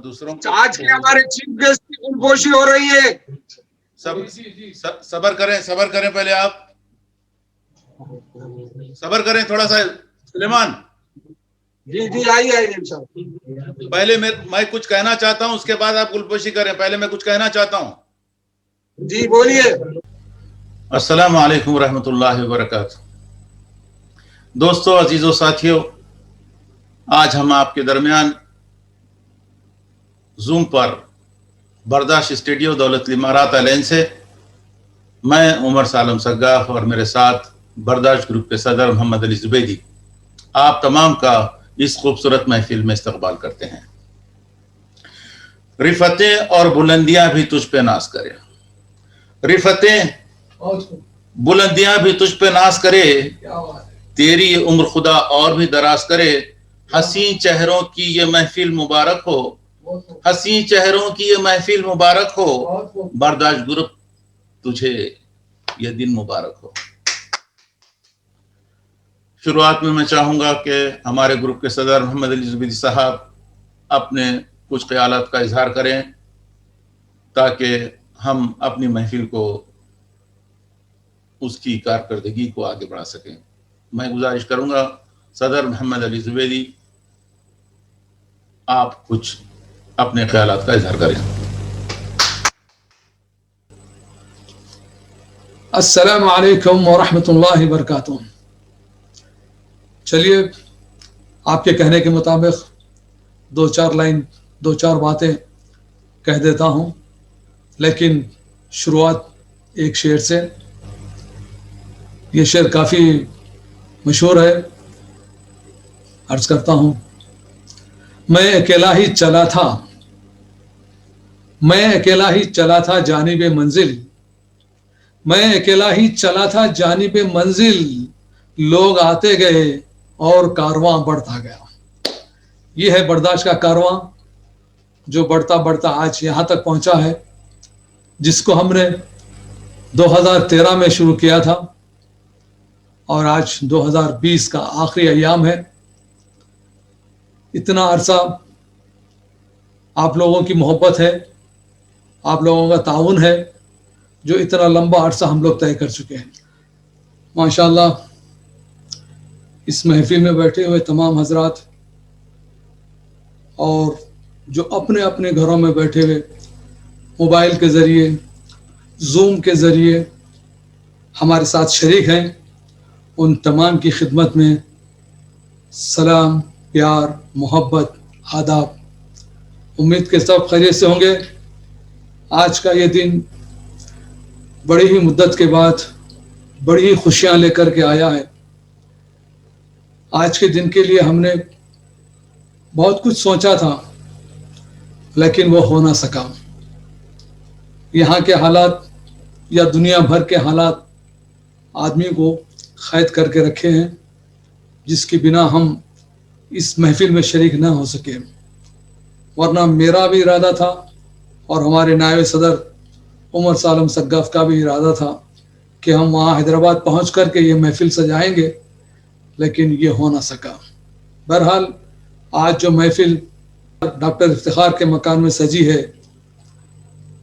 دوسروں آج کے ہمارے چیف گیسٹ کی گلگوشی ہو رہی ہے. صبر کریں پہلے آپ صبر کریں تھوڑا سا. سلیمان جی آئیے. پہلے میں کچھ کہنا چاہتا ہوں، اس کے بعد آپ گلپوشی کریں. پہلے میں کچھ کہنا چاہتا ہوں. جی بولیے. السلام علیکم ورحمۃ اللہ وبرکاتہ. دوستو، عزیزو، ساتھیو، آج ہم آپ کے درمیان زوم پر برداشت اسٹوڈیو دولت الامارات العین سے میں عمر سالم سگاف اور میرے ساتھ برداشت گروپ کے صدر محمد علی زبیدی آپ تمام کا اس خوبصورت محفل میں استقبال کرتے ہیں. رفتیں اور بلندیاں بھی تجھ پہ ناز کرے، رفتیں بلندیاں بھی تجھ پہ ناز کرے، تیری عمر خدا اور بھی دراز کرے. حسین چہروں کی یہ محفل مبارک ہو، حسین چہروں کی یہ محفل مبارک ہو. برداشت گروپ تجھے یہ دن مبارک ہو. شروعات میں چاہوں گا کہ ہمارے گروپ کے صدر محمد علی زبیدی صاحب اپنے کچھ خیالات کا اظہار کریں تاکہ ہم اپنی محفل کو، اس کی کارکردگی کو آگے بڑھا سکیں. میں گزارش کروں گا صدر محمد علی زبیدی آپ کچھ اپنے خیالات کا اظہار کریں. السلام علیکم ورحمۃ اللہ وبرکاتہ. چلیے آپ کے کہنے کے مطابق دو چار باتیں کہہ دیتا ہوں، لیکن شروعات ایک شعر سے. یہ شعر کافی مشہور ہے، عرض کرتا ہوں. میں اکیلا ہی چلا تھا، میں اکیلا ہی چلا تھا جانب منزل، میں اکیلا ہی چلا تھا جانب منزل، لوگ آتے گئے اور کارواں بڑھتا گیا. یہ ہے برداشت کا کارواں جو بڑھتا بڑھتا آج یہاں تک پہنچا ہے، جس کو ہم نے 2013 میں شروع کیا تھا اور آج 2020 کا آخری ایام ہے. اتنا عرصہ آپ لوگوں کی محبت ہے، آپ لوگوں کا تعاون ہے جو اتنا لمبا عرصہ ہم لوگ طے کر چکے ہیں. ماشاءاللہ اس محفل میں بیٹھے ہوئے تمام حضرات اور جو اپنے اپنے گھروں میں بیٹھے ہوئے موبائل کے ذریعے، زوم کے ذریعے ہمارے ساتھ شریک ہیں، ان تمام کی خدمت میں سلام، پیار، محبت، آداب. امید کے سب خیریت سے ہوں گے. آج کا یہ دن بڑی ہی مدت کے بعد بڑی ہی خوشیاں لے کر کے آیا ہے. آج کے دن کے لیے ہم نے بہت کچھ سوچا تھا لیکن وہ ہو نہ سکا. یہاں کے حالات یا دنیا بھر کے حالات آدمی کو قید کر کے رکھے ہیں، جس کی بنا ہم اس محفل میں شریک نہ ہو سکے. ورنہ میرا بھی ارادہ تھا اور ہمارے نائب صدر عمر سالم سگاف کا بھی ارادہ تھا کہ ہم وہاں حیدرآباد پہنچ کر کے یہ محفل سجائیں گے، لیکن یہ ہو نہ سکا. بہرحال آج جو محفل ڈاکٹر افتخار کے مکان میں سجی ہے،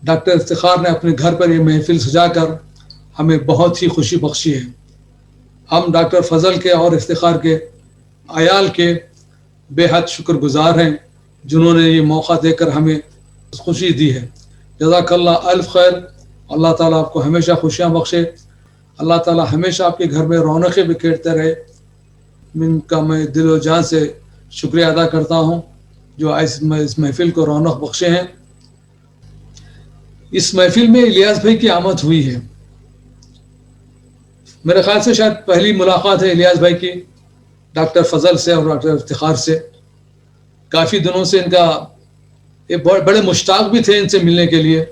ڈاکٹر افتخار نے اپنے گھر پر یہ محفل سجا کر ہمیں بہت ہی خوشی بخشی ہے. ہم ڈاکٹر فضل کے اور افتخار کے عیال کے بے حد شکر گزار ہیں جنہوں نے یہ موقع دے کر ہمیں خوشی دی ہے. جزاک اللہ الف خیر. اللہ تعالیٰ آپ کو ہمیشہ خوشیاں بخشے، اللہ تعالیٰ ہمیشہ آپ کے گھر میں رونقیں بکھیرتے رہے. ان کا میں دل و جان سے شکریہ ادا کرتا ہوں جو اس محفل کو رونق بخشے ہیں. اس محفل میں الیاس بھائی کی آمد ہوئی ہے. میرے خیال سے شاید پہلی ملاقات ہے الیاس بھائی کی ڈاکٹر فضل سے اور ڈاکٹر افتخار سے. کافی دنوں سے ان کا یہ بڑے مشتاق بھی تھے ان سے ملنے کے لیے،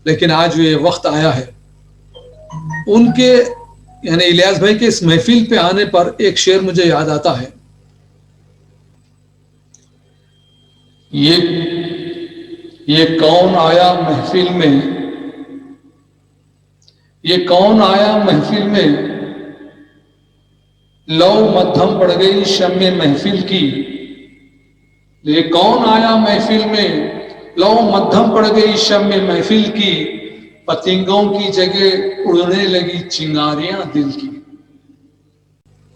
لیکن آج یہ وقت آیا ہے. ان کے یعنی الیاس بھائی کے اس محفل پہ آنے پر ایک شعر مجھے یاد آتا ہے. یہ کون آیا محفل میں، یہ کون آیا محفل میں، लौ मध्यम पड़ गई शम्मे महफिल की, ये कौन आया महफिल में, लौ मध्यम पड़ गई शम्मे महफिल की, पतंगों की जगह उड़ने लगी चिंगारियां दिल की।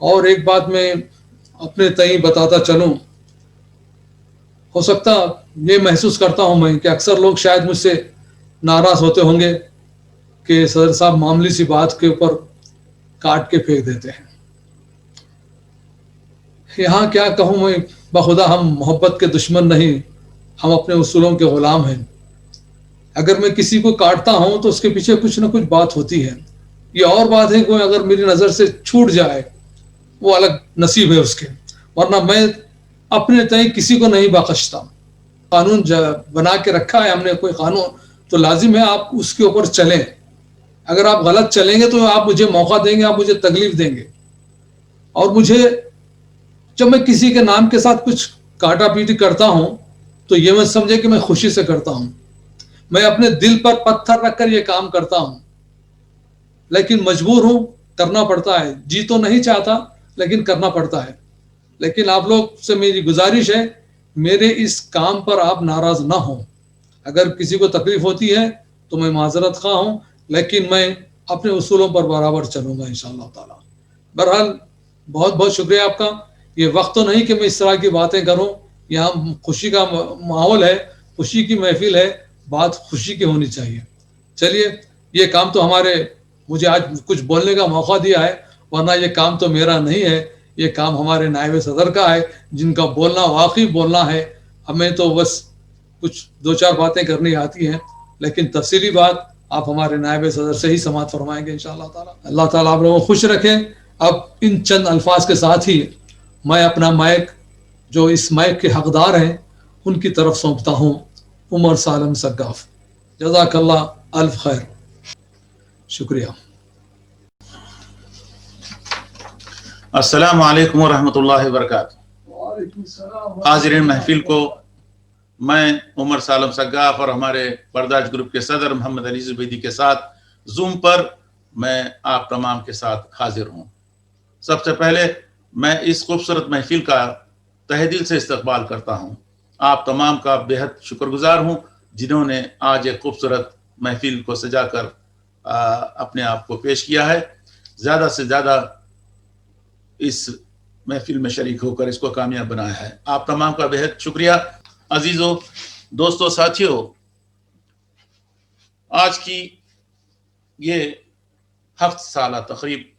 और एक बात मैं अपने तई बताता चलूं, हो सकता ये महसूस करता हूं मैं कि अक्सर लोग शायद मुझसे नाराज होते होंगे कि सर साहब मामूली सी बात के ऊपर काट के फेंक देते हैं। यहाँ क्या कहूँ मैं, बखुदा हम मोहब्बत के दुश्मन नहीं, हम अपने उसूलों के गुलाम हैं। अगर मैं किसी को काटता हूं तो उसके पीछे कुछ ना कुछ बात होती है। ये और बात है कि अगर मेरी नज़र से छूट जाए वो अलग नसीब है उसके, वरना मैं अपने तय किसी को नहीं बख्शता। कानून बना के रखा है हमने कोई कानून, तो लाजिम है आप उसके ऊपर चलें। अगर आप गलत चलेंगे तो आप मुझे मौका देंगे, आप मुझे तकलीफ देंगे। और मुझे जब मैं किसी के नाम के साथ कुछ काटा पीटी करता हूं तो ये मत समझे कि मैं खुशी से करता हूं। मैं अपने दिल पर पत्थर रखकर ये काम करता हूं, लेकिन मजबूर हूं, करना पड़ता है। जी तो नहीं चाहता लेकिन करना पड़ता है। लेकिन आप लोग से मेरी गुजारिश है, मेरे इस काम पर आप नाराज ना हो। अगर किसी को तकलीफ होती है तो मैं माजरत खा हूं, लेकिन मैं अपने उसूलों पर बराबर चलूंगा इंशाअल्लाह ताला। बहरहाल बहुत बहुत शुक्रिया आपका। ये वक्त तो नहीं कि मैं इस तरह की बातें करूं, यहाँ खुशी का माहौल है, खुशी की महफिल है, बात खुशी की होनी चाहिए। चलिए, ये काम तो हमारे, मुझे आज कुछ बोलने का मौका दिया है, वरना ये काम तो मेरा नहीं है, ये काम हमारे नायब सदर का है, जिनका बोलना वाकई बोलना है। हमें तो बस कुछ दो चार बातें करनी आती हैं, लेकिन तफसीली बात आप हमारे नायब सदर से ही समाअत फरमाएंगे इंशाअल्लाह ताला। अल्लाह ताला आप लोगों को खुश रखें। अब इन चंद अल्फाज के साथ ही मैं अपना माइक, जो इस माइक के हकदार हैं, उनकी तरफ सौंपता हूँ। उमर सालम सग्गाफ, जज़ाकल्लाह अल्फ खैर। शुक्रिया। अस्सलामु अलैकुम व रहमतुल्लाहि व बरकातुहू। हाज़िरीन महफिल को मैं उमर सालम सग्गाफ और हमारे बर्दाश्त ग्रुप के सदर मोहम्मद अली ज़ुबैदी के साथ जूम पर मैं आप तमाम के साथ हाजिर हूँ। सबसे पहले मैं इस खूबसूरत महफिल का तहे दिल से इस्तकबाल करता हूँ। आप तमाम का बेहद शुक्रगुजार हूँ जिन्होंने आज एक खूबसूरत महफिल को सजाकर अपने आप को पेश किया है। ज़्यादा से ज़्यादा इस महफिल में शरीक होकर इसको कामयाब बनाया है। आप तमाम का बेहद शुक्रिया। अजीज़ों, दोस्तों, साथियों, आज की ये 7 साला तकरीब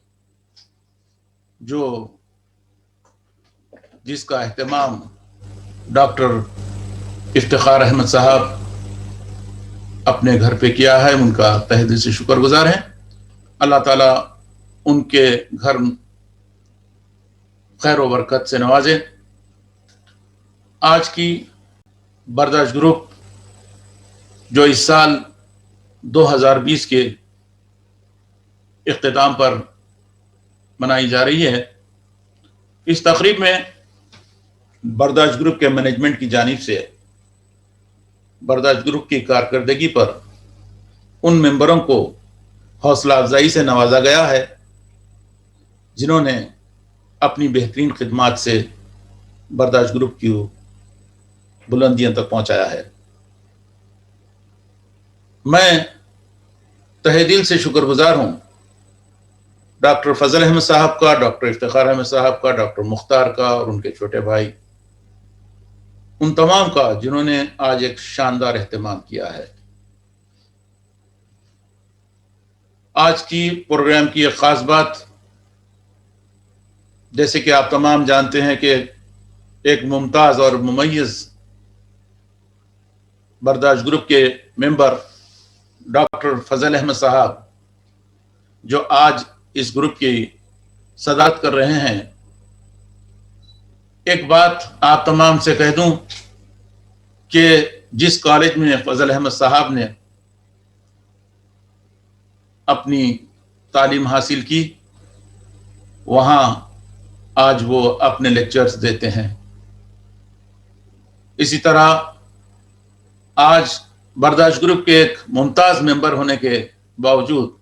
जो जिसका एहतमाम डॉक्टर इफ्तिखार अहमद साहब अपने घर पे किया है, उनका तहे दिल से शुक्रगुजार हैं। अल्लाह ताला उनके घर खैर व बरकत से नवाजे। आज की बर्दाश्त ग्रुप जो इस साल 2020 के इख्तिताम पर मनाई जा रही है, इस तकरीब में बर्दाश्त ग्रुप के मैनेजमेंट की जानिब से बर्दाश्त ग्रुप की कारकर्दगी पर उन मेंबरों को हौसला अफजाई से नवाजा गया है जिन्होंने अपनी बेहतरीन खिदमात से बर्दाश्त ग्रुप की बुलंदियों तक पहुंचाया है। मैं तहे दिल से शुक्रगुजार हूं डॉक्टर फजल अहमद साहब का, डॉक्टर इफ्तिखार अहमद साहब का, डॉक्टर मुख्तार का और उनके छोटे भाई, उन तमाम का जिन्होंने आज एक शानदार एहतमाम किया है। आज की प्रोग्राम की एक खास बात, जैसे कि आप तमाम जानते हैं कि एक मुमताज़ और मुमय्यज़ बर्दाश्त ग्रुप के मेंबर डॉक्टर फजल अहमद साहब जो आज इस ग्रुप की सदारत कर रहे हैं, एक बात आप तमाम से कह दूं कि जिस कॉलेज में फजल अहमद साहब ने अपनी तालीम हासिल की, वहाँ आज वो अपने लेक्चर्स देते हैं। इसी तरह आज बर्दाश्त ग्रुप के एक मुमताज़ मेंबर होने के बावजूद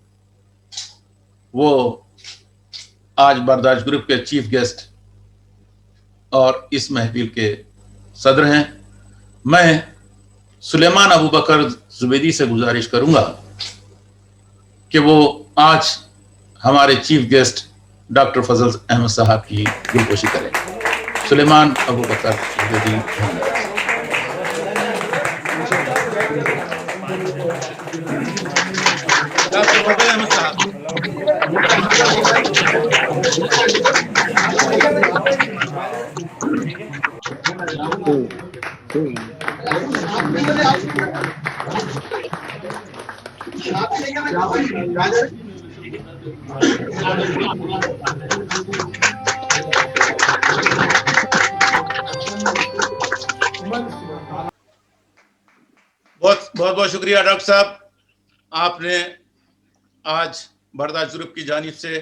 वो आज बर्दाश्त ग्रुप के चीफ गेस्ट और इस महफिल के सदर हैं। मैं सुलेमान अबू बकर जुबैदी से गुजारिश करूंगा कि वो आज हमारे चीफ गेस्ट डॉक्टर फजल अहमद साहब की दिलखुशी करें। सुलेमान अबू बकर जुबैदी। डॉक्टर फजल अहमद साहब। बहुत बहुत शुक्रिया डॉक्टर साहब, आपने आज बर्दाश्त ग्रुप की जानिब से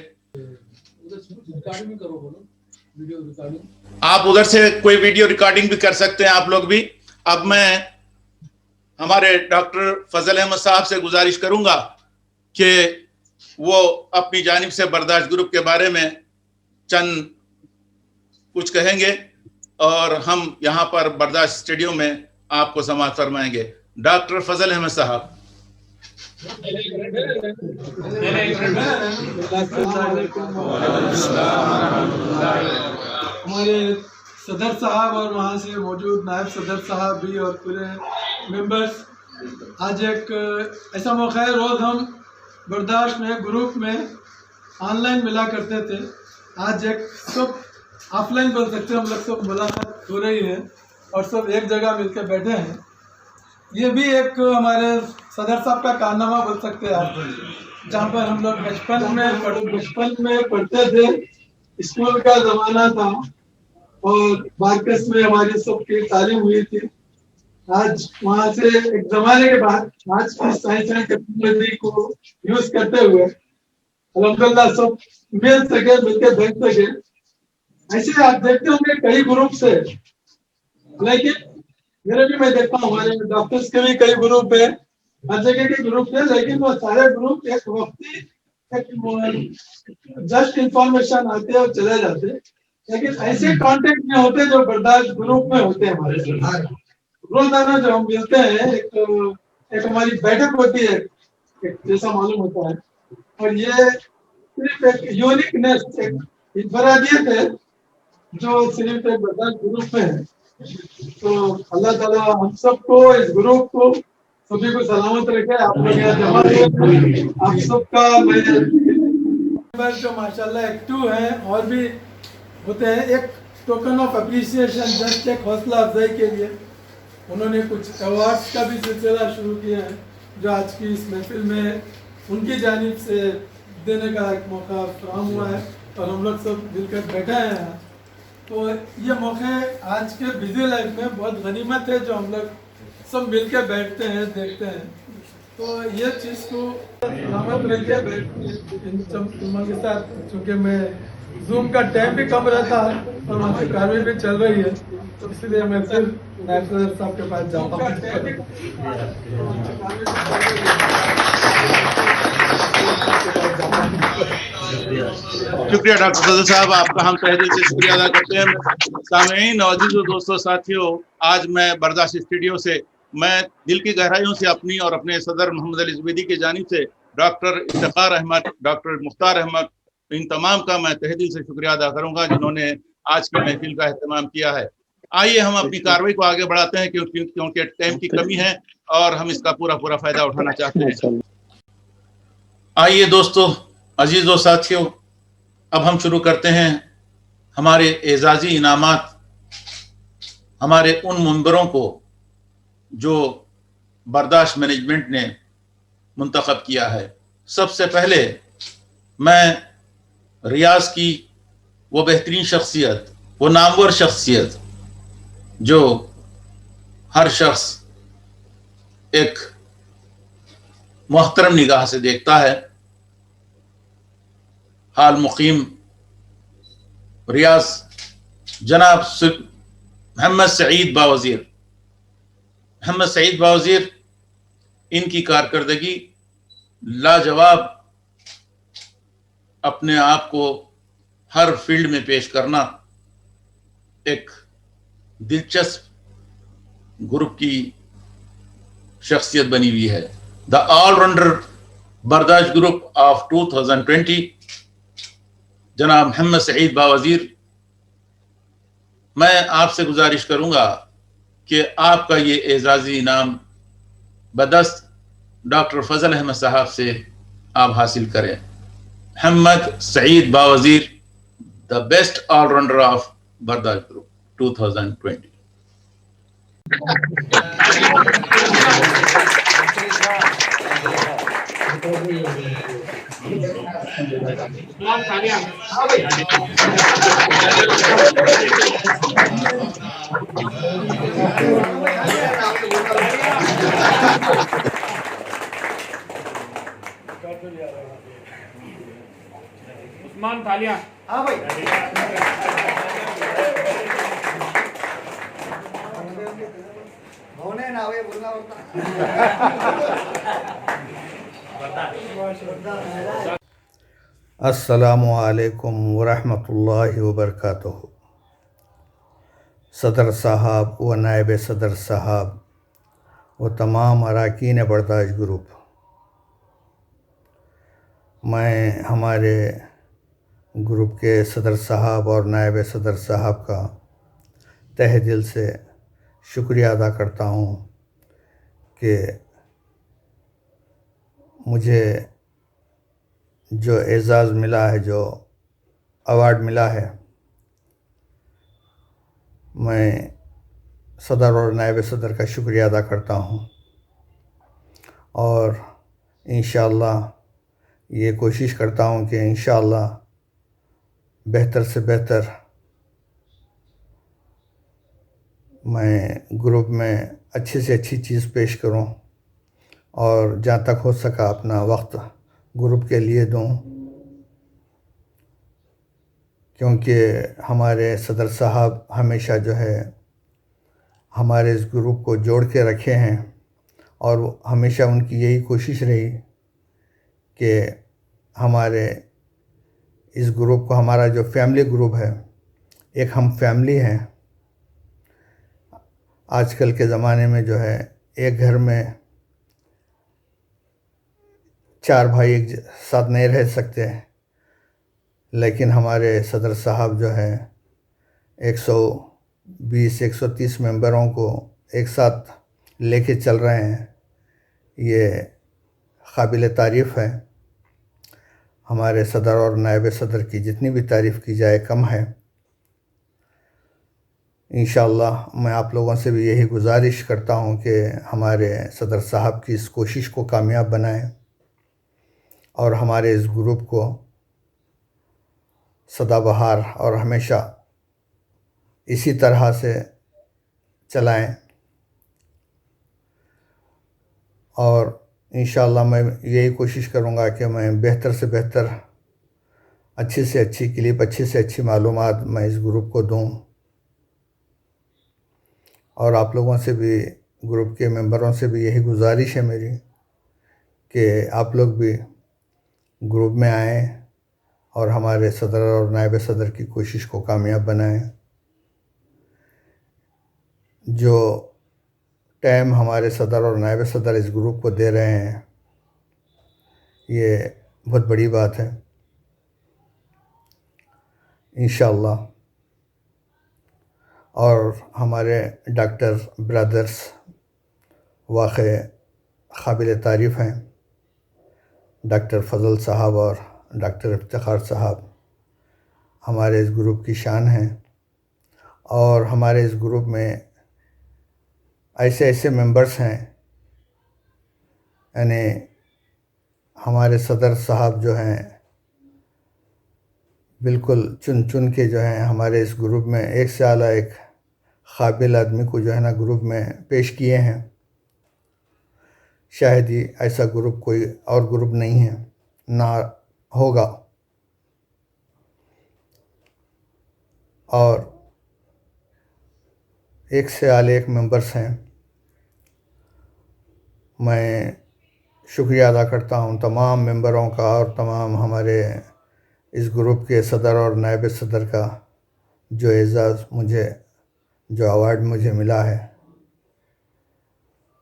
आप उधर से कोई वीडियो रिकॉर्डिंग भी कर सकते हैं आप लोग भी। अब मैं हमारे डॉक्टर फजल अहमद साहब से गुजारिश करूंगा कि वो अपनी जानिब से बर्दाश्त ग्रुप के बारे में चंद कुछ कहेंगे और हम यहाँ पर बर्दाश्त स्टेडियम में आपको समाअत फरमाएंगे। डॉक्टर फजल अहमद साहब। हमारे सदर साहब और वहाँ से मौजूद नायब सदर साहब भी और पूरे मेंबर्स, आज एक ऐसा मौका है, रोज़ हम बर्दाश्त में ग्रुप में ऑनलाइन मिला करते थे, आज एक सब ऑफलाइन बोल सकते हैं, हम लोग सब मुलाकात हो रही है और सब एक जगह मिलकर बैठे हैं। ये भी एक हमारे सदर साहब का कारनामा बोल सकते हैं आप, जहाँ पर हम लोग बचपन में पढ़ते थे, स्कूल का ज़माना था और मार्कस में हमारी सबकी तालीम हुई थी। आज वहाँ से एक ज़माने के बाद आज की साइंस एंड टेक्नोलॉजी को यूज करते हुए अल्हम्दुलिल्लाह सब मिल सके, मिलकर बैठ सके। ऐसे आप देखते होंगे कई ग्रुप से, लेकिन मेरे भी मैं देखता हूँ हमारे डॉक्टर्स के भी कई ग्रुप है, हर जगह के ग्रुप है, लेकिन वो सारे ग्रुप एक वक्ती जस्ट इंफॉर्मेशन आते हैं और चले जाते हैं, लेकिन ऐसे कांटेक्ट में होते जो बर्दाश्त ग्रुप में होते हैं। हमारे रोजाना जो हम मिलते हैं, एक हमारी बैठक होती है, एक जैसा मालूम होता है, और ये सिर्फ एक यूनिकनेस, एक इंफरादियत है जो सिर्फ एक बर्दाश्त ग्रुप में है। तो अल्लाह ताला हम सबको, इस ग्रुप को सभी को सलामत रखे। आप लोग यहाँ जमा हुए, आप सबका जो माशाल्लाह एक्टिव है और भी होते हैं, एक टोकन ऑफ अप्रिसिएशन, जस्ट एक हौसला अफजाई के लिए उन्होंने कुछ अवार्ड्स का भी सिलसिला शुरू किया है, जो आज की इस महफिल में उनकी जानिब से देने का एक मौका फराहम हुआ है और हम लोग सब मिलकर बैठे हैं यहाँ। तो ये मौके आज के बिजी लाइफ में बहुत गनीमत है, जो हम लोग सब मिल के बैठते हैं, देखते हैं। तो ये चीज़ को सलामत रख के के साथ, चूँकि मैं जूम का टाइम भी कम रहता है और वहाँ से कार्रवाई भी चल रही है, तो इसलिए मैं फिर नायब सदर साहब के पास जाता हूँ। शुक्रिया डॉक्टर फजल साहब, आपका हम तहे दिल से शुक्रिया अदा करते हैं। सामईन और अजीज़ों दोस्तों साथियों, आज मैं बर्दाश्त स्टूडियो से मैं दिल की गहराइयों से अपनी और अपने सदर मोहम्मद अली जुबैदी की जानिब से डॉक्टर इफ्तिखार अहमद, डॉक्टर मुख्तार अहमद, इन तमाम का मैं तहे दिल से शुक्रिया अदा करूंगा जिन्होंने आज की महफिल का एहतमाम किया है। आइए हम अपनी कार्रवाई को आगे बढ़ाते हैं, क्योंकि टाइम की कमी है और हम इसका पूरा फायदा उठाना चाहते हैं। आइए दोस्तों, अजीज़ों साथियों, अब हम शुरू करते हैं हमारे एजाजी इनामात हमारे उन मेंबरों को जो बर्दाश्त मैनेजमेंट ने मुंतखब किया है। सबसे पहले मैं रियाज की वो बेहतरीन शख्सियत, वो नामवर शख्सियत जो हर शख्स एक मोहतरम निगाह से देखता है, हाल मुकीम रियाज जनाब मोहम्मद सईद बावज़ीर। मोहम्मद सईद बावज़ीर, इनकी कारकर्दगी लाजवाब अपने आप को ہر فیلڈ میں پیش کرنا ایک دلچسپ گروپ کی شخصیت بنی ہوئی ہے. دا آل راؤنڈر برداشت گروپ آف 2020 جناب محمد سعید باوزیر، میں آپ سے گزارش کروں گا کہ آپ کا یہ اعزازی انعام بدست ڈاکٹر فضل احمد صاحب سے آپ حاصل کریں. Mohammad Saeed Bawazir, the best all rounder of Bardasht group 2020. Usman Talia. ہاں بھائی. ہونے نہ ہوئے بولنا ہوتا. السلام علیکم ورحمۃ اللہ وبرکاتہ. صدر صاحب و نائب صدر صاحب و تمام اراکین برداشت گروپ، میں ہمارے گروپ کے صدر صاحب اور نائب صدر صاحب کا تہ دل سے شکریہ ادا کرتا ہوں کہ مجھے جو اعزاز ملا ہے، جو ایوارڈ ملا ہے، میں صدر اور نائب صدر کا شکریہ ادا کرتا ہوں، اور انشاءاللہ یہ کوشش کرتا ہوں کہ انشاءاللہ بہتر سے بہتر میں گروپ میں اچھی سے اچھی چیز پیش کروں، اور جہاں تک ہو سکا اپنا وقت گروپ کے لیے دوں، کیونکہ ہمارے صدر صاحب ہمیشہ جو ہے ہمارے اس گروپ کو جوڑ کے رکھے ہیں، اور ہمیشہ ان کی یہی کوشش رہی کہ ہمارے اس گروپ کو، ہمارا جو فیملی گروپ ہے، ایک ہم فیملی ہیں. آج کل کے زمانے میں جو ہے ایک گھر میں 4 بھائی ایک ساتھ نہیں رہ سکتے، لیکن ہمارے صدر صاحب جو ہے 120-130 ممبروں کو ایک ساتھ لے کے چل رہے ہیں. یہ قابل تعریف ہے. ہمارے صدر اور نائب صدر کی جتنی بھی تعریف کی جائے کم ہے. انشاءاللہ میں آپ لوگوں سے بھی یہی گزارش کرتا ہوں کہ ہمارے صدر صاحب کی اس کوشش کو کامیاب بنائیں، اور ہمارے اس گروپ کو سدا بہار اور ہمیشہ اسی طرح سے چلائیں. اور انشاءاللہ میں یہی کوشش کروں گا کہ میں بہتر سے بہتر، اچھی سے اچھی کلپ، اچھی سے اچھی معلومات میں اس گروپ کو دوں، اور آپ لوگوں سے بھی، گروپ کے ممبروں سے بھی یہی گزارش ہے میری کہ آپ لوگ بھی گروپ میں آئیں اور ہمارے صدر اور نائب صدر کی کوشش کو کامیاب بنائیں. جو ٹائم ہمارے صدر اور نائب صدر اس گروپ کو دے رہے ہیں، یہ بہت بڑی بات ہے. انشاءاللہ. اور ہمارے ڈاکٹر برادرز واقع قابل تعریف ہیں. ڈاکٹر فضل صاحب اور ڈاکٹر افتخار صاحب ہمارے اس گروپ کی شان ہیں، اور ہمارے اس گروپ میں ایسے ممبرز ہیں، یعنی ہمارے صدر صاحب جو ہیں بالکل چن کے جو ہیں ہمارے اس گروپ میں ایک سے اعلیٰ ایک قابل آدمی کو جو ہے نا گروپ میں پیش کیے ہیں. شاید ہی ایسا گروپ کوئی اور گروپ نہیں ہے، نہ ہوگا. اور ایک سے اعلیٰ ایک ممبرس ہیں. میں شکریہ ادا کرتا ہوں تمام ممبروں کا، اور تمام ہمارے اس گروپ کے صدر اور نائب صدر کا جو اعزاز جو ایوارڈ مجھے ملا ہے،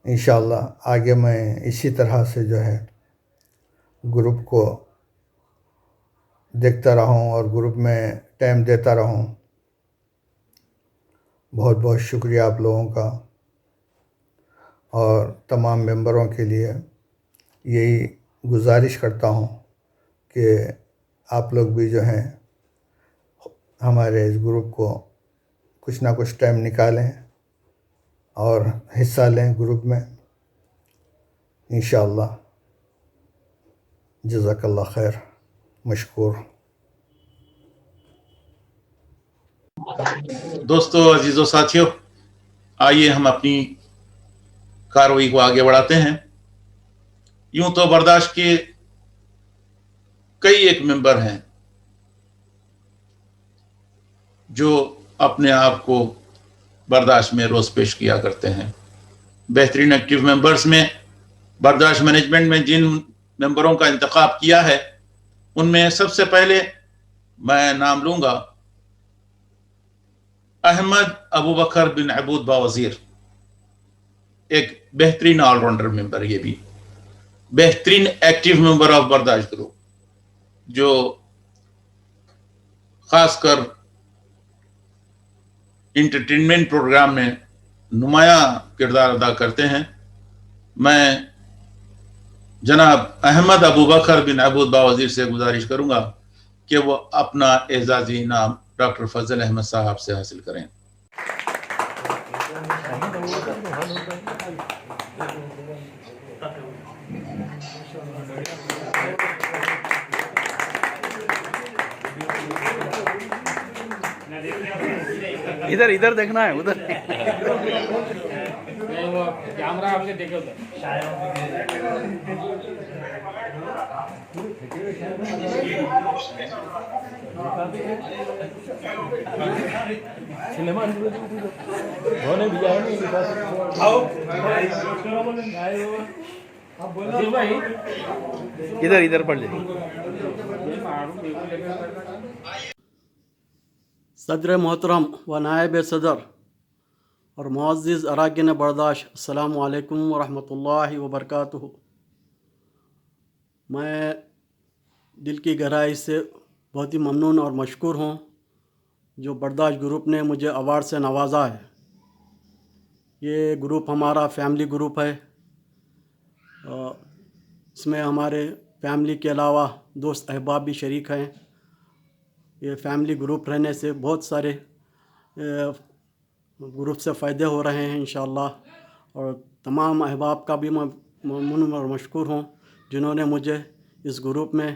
انشاءاللہ آگے میں اسی طرح سے جو ہے گروپ کو دیکھتا رہوں اور گروپ میں ٹائم دیتا رہوں۔ بہت بہت شکریہ آپ لوگوں کا، اور تمام ممبروں کے لیے یہی گزارش کرتا ہوں کہ آپ لوگ بھی جو ہیں ہمارے اس گروپ کو کچھ نہ کچھ ٹائم نکالیں اور حصہ لیں گروپ میں انشاءاللہ۔ جزاک اللہ خیر، مشکور۔ دوستو، عزیزو، ساتھیو، آئیے ہم اپنی کارروائی کو آگے بڑھاتے ہیں۔ یوں تو برداشت کے کئی ایک ممبر ہیں جو اپنے آپ کو برداشت میں روز پیش کیا کرتے ہیں۔ بہترین ایکٹیو ممبرز میں برداشت مینجمنٹ میں جن ممبروں کا انتخاب کیا ہے، ان میں سب سے پہلے میں نام لوں گا احمد ابوبکر بن عبود باوزیر، ایک بہترین آل راؤنڈر ممبر، یہ بھی بہترین active member of Bardasht group, جو خاص کر انٹرٹینمنٹ پروگرام میں نمایاں کردار ادا کرتے ہیں۔ میں جناب احمد ابوبکر بن عبود باوزیر سے گزارش کروں گا کہ وہ اپنا اعزازی انعام ڈاکٹر فضل احمد صاحب سے حاصل کریں۔ ادھر دیکھنا ہے، ادھر कैमरा आपके देखे उधर ادھر پڑھ لیں۔ صدر محترم و نائب صدر اور معزز اراکین برداشت، السلام علیکم ورحمۃ اللہ وبرکاتہ۔ میں دل کی گہرائی سے بہت ہی ممنون اور مشکور ہوں جو برداشت گروپ نے مجھے ایوارڈ سے نوازا ہے۔ یہ گروپ ہمارا فیملی گروپ ہے، اس میں ہمارے فیملی کے علاوہ دوست احباب بھی شریک ہیں۔ یہ فیملی گروپ رہنے سے بہت سارے گروپ سے فائدے ہو رہے ہیں انشاءاللہ، اور تمام احباب کا بھی میں ممنون اور مشکور ہوں جنہوں نے مجھے اس گروپ میں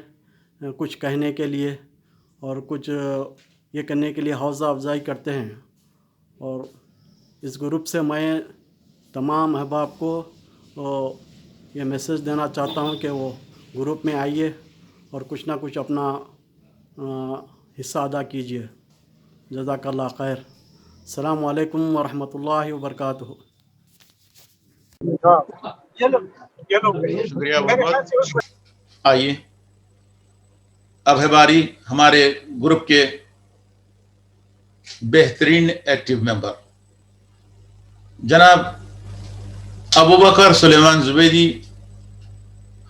کچھ کہنے کے لیے اور کچھ یہ کرنے کے لیے حوصلہ افزائی کرتے ہیں۔ اور اس گروپ سے میں تمام احباب کو یہ میسج دینا چاہتا ہوں کہ وہ گروپ میں آئیے اور کچھ نہ کچھ اپنا حصہ ادا کیجیے۔ جزاک اللہ خیر۔ السلام علیکم ورحمۃ اللہ وبرکاتہ۔ شکریہ بہت۔ آئیے اب ہے باری ہمارے گروپ کے بہترین ایکٹیو ممبر جناب ابوبکر سلیمان زبیدی،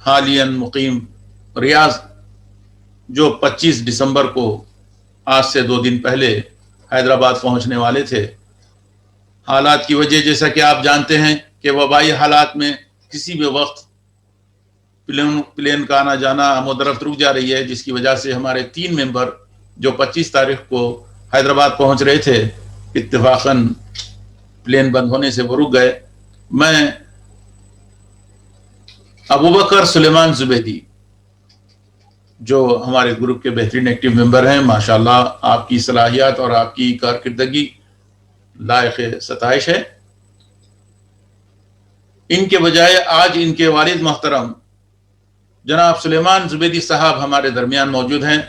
حالیاً مقیم ریاض، جو 25 دسمبر کو آج سے 2 دن پہلے حیدرآباد پہنچنے والے تھے۔ حالات کی وجہ جیسا کہ آپ جانتے ہیں کہ وبائی حالات میں کسی بھی وقت پلین کا آنا جانا آمد و رفت رک جا رہی ہے، جس کی وجہ سے ہمارے 3 ممبر جو 25 تاریخ کو حیدرآباد پہنچ رہے تھے، اتفاقاً پلین بند ہونے سے وہ رک گئے۔ میں ابوبکر سلیمان زبیدی، جو ہمارے گروپ کے بہترین ایکٹیو ممبر ہیں، ماشاءاللہ آپ کی صلاحیت اور آپ کی کارکردگی لائق ستائش ہے۔ ان کے بجائے آج ان کے والد محترم جناب سلیمان زبیدی صاحب ہمارے درمیان موجود ہیں۔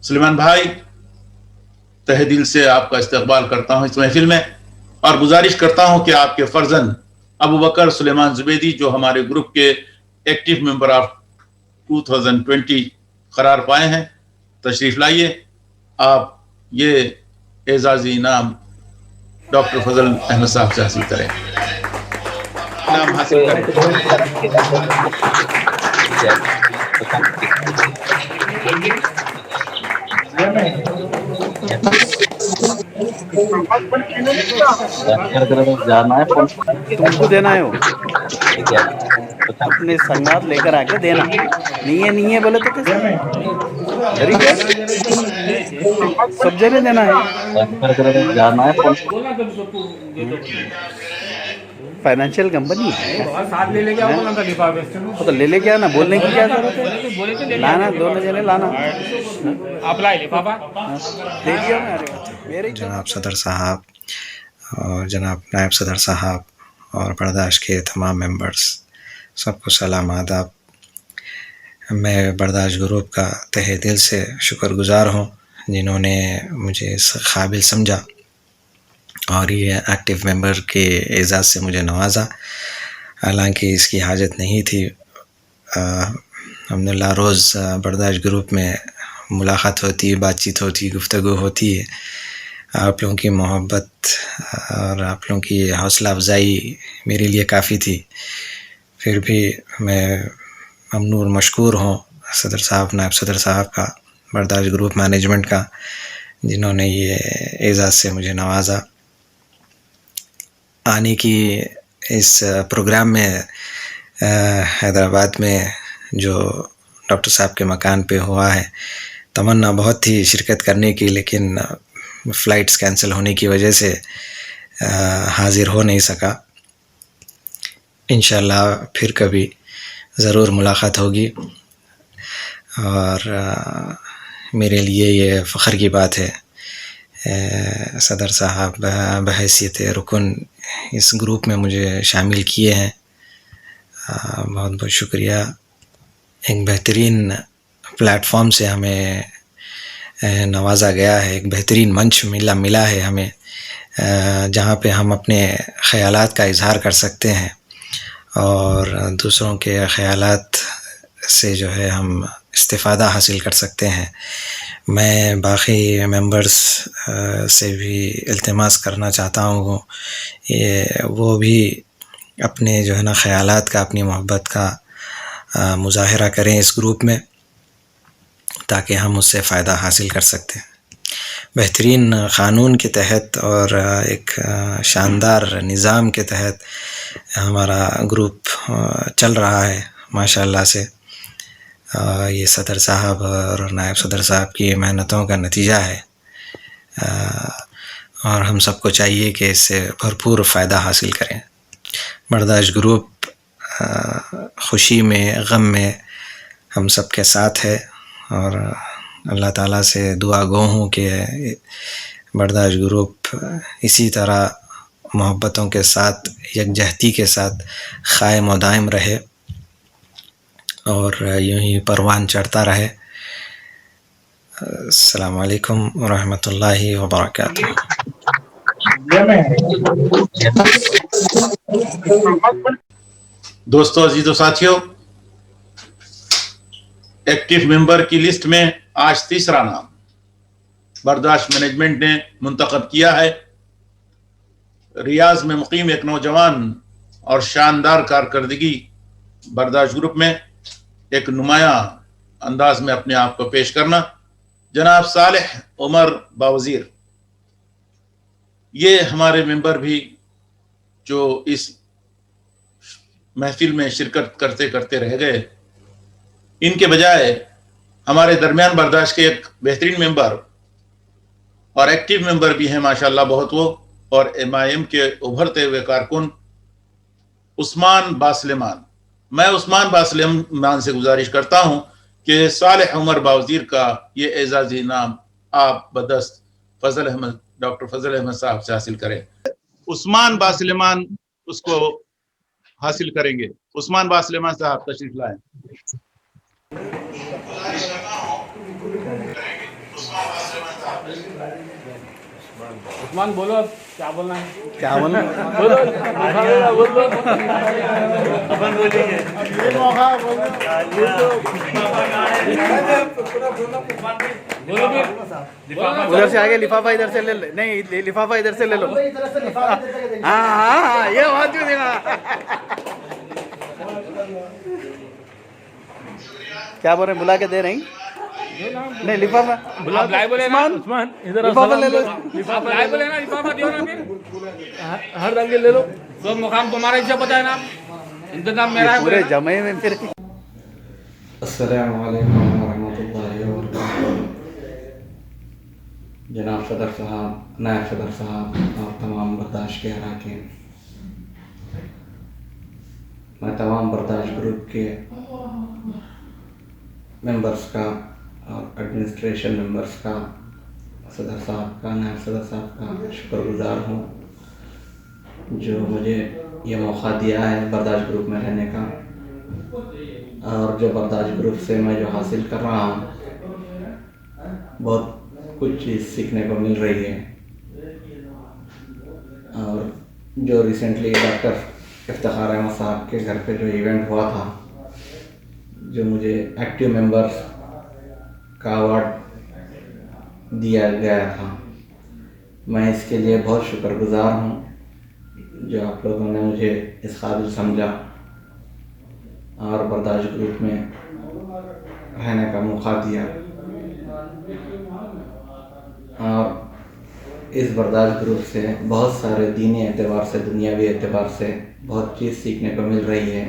سلیمان بھائی، تہ دل سے آپ کا استقبال کرتا ہوں اس محفل میں، اور گزارش کرتا ہوں کہ آپ کے فرزند ابوبکر سلیمان زبیدی، جو ہمارے گروپ کے ایکٹیو ممبر آف 2020 قرار پائے ہیں، तशरीफ़ लाइए, आप ये एजाज़ी इनाम डॉक्टर फजल अहमद साहब से हासिल करें, इनाम हासिल करें। जाना है तुमको देना है वो अपने संगात लेकर आके देना, नहीं है बोले तो कैसे, सब जगह देना है, जाना है फाइनेंशियल कंपनी है, साथ ले लेके आओ ना डिपार्टमेंट वो तो ले लेके आना, बोलने की क्या जरूरत है, लाना दोनों जने लाना, अप्लाई लिफाफा दे दिया मेरे जनाब सदर साहब और जनाब नायब सदर साहब और बर्दाश्त के तमाम मेंबर्स, सबको सलाम आदाब। मैं बर्दाश्त ग्रुप का तहे दिल से शुक्रगुजार हूँ जिन्होंने मुझे इस काबिल समझा और ये एक्टिव मेंबर के एजाज़ से मुझे नवाजा। हालांकि इसकी हाजत नहीं थी। अल्हम्दुलिल्लाह रोज़ बर्दाश्त ग्रुप में मुलाकात होती है, बातचीत होती है, गुफ्तगू होती है। आप लोगों की मोहब्बत और आप लोगों की हौसला अफजाई मेरे लिए काफ़ी थी। फिर भी मैं ममनून और मशकूर हूँ सदर साहब, नायब सदर साहब का, बर्दाश्त ग्रुप मैनेजमेंट का, जिन्होंने ये एजाज़ से मुझे नवाजा। आने की इस प्रोग्राम में हैदराबाद में जो डॉक्टर साहब के मकान पे हुआ है, तमन्ना बहुत थी शिरकत करने की, लेकिन फ़्लाइट्स कैंसिल होने की वजह से हाज़िर हो नहीं सका। इंशाल्लाह फिर कभी ज़रूर मुलाकात होगी और मेरे लिए ये फ़ख्र की बात है सदर साहब बहैसियत रुकन इस ग्रुप में मुझे शामिल किए हैं। बहुत बहुत शुक्रिया। एक बेहतरीन प्लेटफॉर्म से हमें नवाजा गया है, एक बेहतरीन मंच मिला है हमें, जहाँ पे हम अपने ख़यालात का इज़हार कर सकते हैं और दूसरों के ख़यालात से जो है हम इस्तिफ़ादा हासिल कर सकते हैं। मैं बाकी मेंबर्स से भी इल्तिमास करना चाहता हूँ वो भी अपने जो है ना ख़यालात का, अपनी मोहब्बत का मुज़ाहिरा करें इस ग्रुप में, ताकि हम उससे फ़ायदा हासिल कर सकते हैं। बेहतरीन क़ानून के तहत और एक शानदार निज़ाम के तहत हमारा ग्रुप चल रहा है माशाअल्लाह से। ये सदर साहब और नायब सदर साहब की मेहनतों का नतीजा है और हम सबको चाहिए कि इससे भरपूर फ़ायदा हासिल करें। बर्दाश्त ग्रुप खुशी में, गम में हम सब के साथ है और अल्लाह ताला से दुआ गो हूँ कि बर्दाश्त ग्रुप इसी तरह मोहब्बतों के साथ, यकजहती के साथ क़ायम व दायम रहे और यूँ ही परवान चढ़ता रहे। अस्सलामु अलैकुम व रहमतुल्लाहि व बरकातुहू। दोस्तों, अजीज़ों साथियों, एक्टिव मेंबर की लिस्ट में आज तीसरा नाम बर्दाश्त मैनेजमेंट ने मुंतखब किया है। रियाज में मुकीम एक नौजवान और शानदार कारकर्दगी बर्दाश्त ग्रुप में एक नुमायां अंदाज में अपने आप को पेश करना, जनाब सालेह उमर बावजीर। ये हमारे मेंबर भी जो इस महफिल में शिरकत करते करते रह गए, इनके बजाय हमारे दरमियान बर्दाश्त के एक बेहतरीन मेंबर और एक्टिव मेंबर भी हैं माशाल्लाह बहुत वो, और MIM के उभरते हुए कारकुन उस्मान बासलेमान। मैं उस्मान बासलेमान से गुजारिश करता हूं कि सालेह उमर बावजीर का ये एजाज़ी इनाम आप बदस्त फजल अहमद, डॉक्टर फजल अहमद साहब से हासिल करें। उस्मान बासलेमान उसको हासिल करेंगे। उस्मान बासलेमान साहब तशरीफ लाएं। उस्मान बोलो अब क्या बोलना है क्या बोल बोलो बोलो उधर से आगे लिफाफा इधर से ले नहीं लिफाफा इधर से ले लो हाँ हाँ हाँ ये बात भी देना क्या बोल रहे हैं बुला के दे रहे हैं नहीं लिफाफा आप लाइव बोले ना उस्मान इधर लिफाफा ले लो लिफाफा लाइव बोले ना लिफाफा दियो ना फिर हर रंग ले लो सब मुकाम तुम्हारा हिस्सा पता है ना इंतजाम मेरा है पूरे जमे में फिर अस्सलामु अलैकुम वरहमतुल्लाहि वबरकातुहू। जनाब सदर साहब, नायब सदर साहब और तमाम बर्दाश्त के अरकान, मैं तमाम बर्दाश्त ग्रुप के मेंबर्स का और एडमिनिस्ट्रेशन मेंबर्स का, सदर साहब का, नायब सदर साहब का शुक्रगुजार हूँ जो मुझे ये मौका दिया है बर्दाश्त ग्रुप में रहने का, और जो बर्दाश्त ग्रुप से मैं जो हासिल कर रहा हूँ बहुत कुछ चीज़ सीखने को मिल रही है। और जो रिसेंटली डॉक्टर इफ्तिखार अहमद साहब के घर पे जो इवेंट हुआ था, जो मुझे एक्टिव मेंबर्स का अवार्ड दिया गया था, मैं इसके लिए बहुत शुक्रगुजार हूँ जो आप लोगों ने मुझे इस काबिल समझा और बर्दाश्त ग्रुप में रहने का मौका दिया। और इस बर्दाश्त ग्रुप से बहुत सारे दीनी एतबार से, दुनियावी एतबार से बहुत चीज़ सीखने को मिल रही है।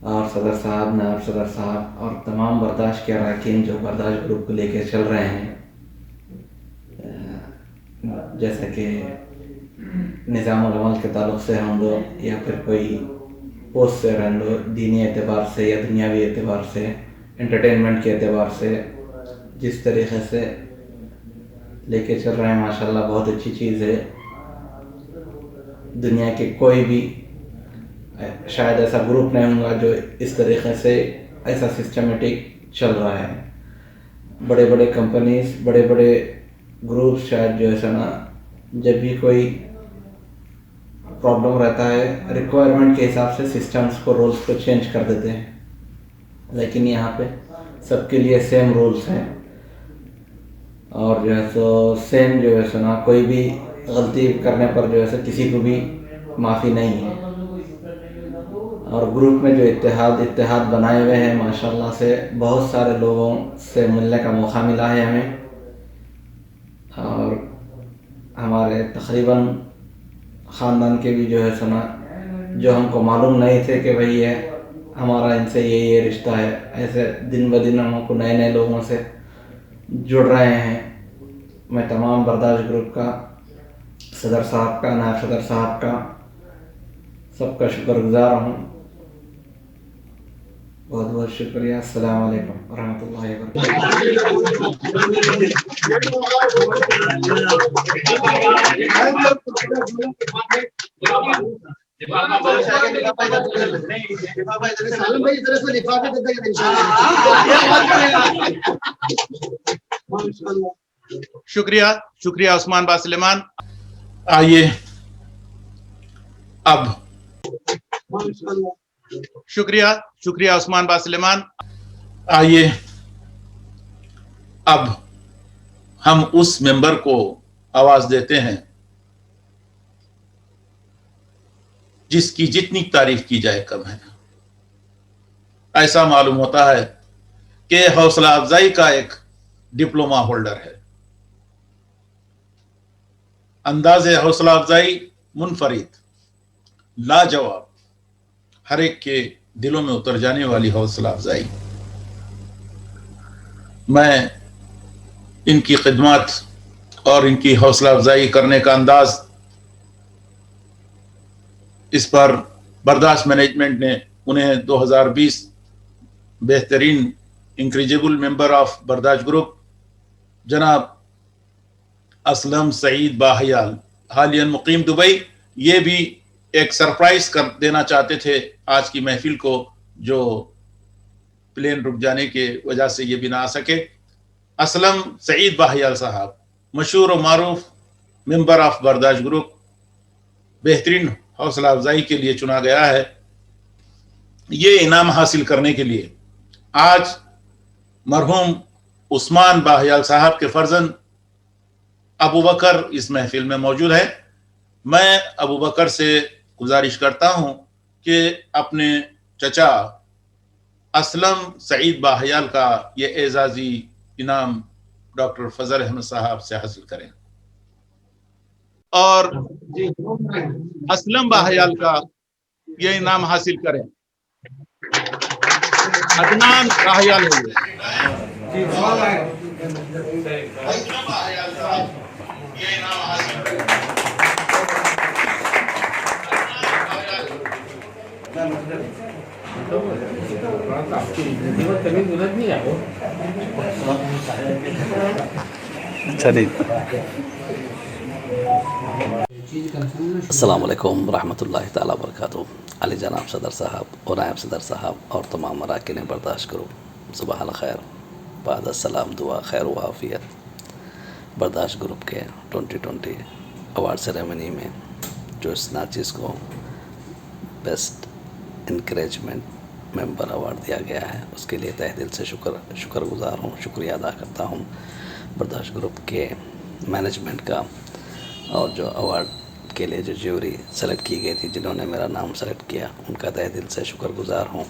और सदर साहब, नायब सदर साहब और तमाम बर्दाश्त के अरकान जो बर्दाश्त ग्रुप को लेके चल रहे हैं, जैसे कि निज़ामुल अमल के ताल्लुक़ से हम लोग या फिर कोई पोस्ट से रह लो, दीनी एतबार से या दुनियावी एतबार से, एंटरटेनमेंट के एतबार से जिस तरीक़े से लेके चल रहे हैं, माशाल्लाह बहुत अच्छी चीज़ है। दुनिया के कोई भी शायद ऐसा ग्रुप नहीं होगा जो इस तरीक़े से ऐसा सिस्टमेटिक चल रहा है। बड़े बड़े कंपनीज, बड़े बड़े ग्रुप शायद जो है ना, जब भी कोई प्रॉब्लम रहता है रिक्वायरमेंट के हिसाब से सिस्टम्स को, रूल्स को चेंज कर देते हैं, लेकिन यहाँ पे सबके लिए सेम रूल्स हैं और जो है सो सेम जो है सो ना, कोई भी गलती करने पर जो है सो किसी को भी माफ़ी नहीं है। और ग्रुप में जो इत्तेहाद बनाए हुए हैं, माशाल्लाह से बहुत सारे लोगों से मिलने का मौका मिला है हमें, और हमारे तकरीबन ख़ानदान के भी जो है सुना, जो हमको मालूम नहीं थे कि भाई ये हमारा इनसे ये रिश्ता है, ऐसे दिन ब दिन हमको नए नए लोगों से जुड़ रहे हैं। मैं तमाम बर्दाश्त ग्रुप का, सदर साहब का, नायब सदर साहब का, सबका शुक्रगुजार हूँ। बहुत बहुत शुक्रिया। अस्सलाम वालेकुम वरहमतुल्लाहि शुक्रिया, शुक्रिया उस्मान बा सुलेमान। आइए अब शुक्रिया, शुक्रिया उस्मान बा सुलेमान। आइए अब हम उस मेंबर को आवाज देते हैं जिसकी जितनी तारीफ की जाए कम है। ऐसा मालूम होता है कि हौसला अफजाई का एक डिप्लोमा होल्डर है। अंदाज़े हौसला अफजाई मुनफरिद, लाजवाब, हर एक के दिलों में उतर जाने वाली हौसला अफजाई। मैं इनकी खिदमत और इनकी हौसला अफजाई करने का अंदाज, इस पर बर्दाश्त मैनेजमेंट ने उन्हें 2020 बेहतरीन इंक्रेडिबल मेंबर ऑफ बर्दाश्त ग्रुप जनाब असलम सईद बाहयाल, हालियन मुकीम दुबई, ये भी एक सरप्राइज कर देना चाहते थे आज की महफिल को, जो प्लेन रुक जाने के वजह से ये भी ना आ सके। असलम सईद बाहयाल साहब, मशहूर और मारूफ मेंबर ऑफ बर्दाश्त ग्रुप बेहतरीन हौसला अफजाई के लिए चुना गया है। ये इनाम हासिल करने के लिए आज मरहूम उस्मान बाहयाल साहब के फर्जंद अबू बकर इस महफिल में मौजूद है। मैं अबू बकर से गुजारिश करता हूं कि अपने चचा असलम सईद बाहयाल का ये एजाजी इनाम डॉक्टर फजल अहमद साहब से हासिल करें और असलम बाहयाल का ये इनाम हासिल करें। अदनान बाहयाल हो गए। ये इनाम हासिल करें। अस्सलाम वालेकुम रहमतुल्लाहि ताला बरकातहू। अली जनाब सदर साहब और नायब सदर साहब और तमाम अरकान बर्दाश्त करो, सुबह अल खैर, बाद सलाम, दुआ खैर व आफियत। बर्दाश्त ग्रुप के 2020 अवार्ड सेरेमनी में जो इस नाचिज़ को बेस्ट इनकरेजमेंट मेंबर अवार्ड दिया गया है, उसके लिए तहे दिल से शुक्रगुजार हूँ, शुक्रिया अदा करता हूँ बर्दाश्त ग्रुप के मैनेजमेंट का और जो अवार्ड के लिए जो ज्यूरी सेलेक्ट की गई थी, जिन्होंने मेरा नाम सेलेक्ट किया, उनका तहे दिल से शुक्रगुजार हूँ।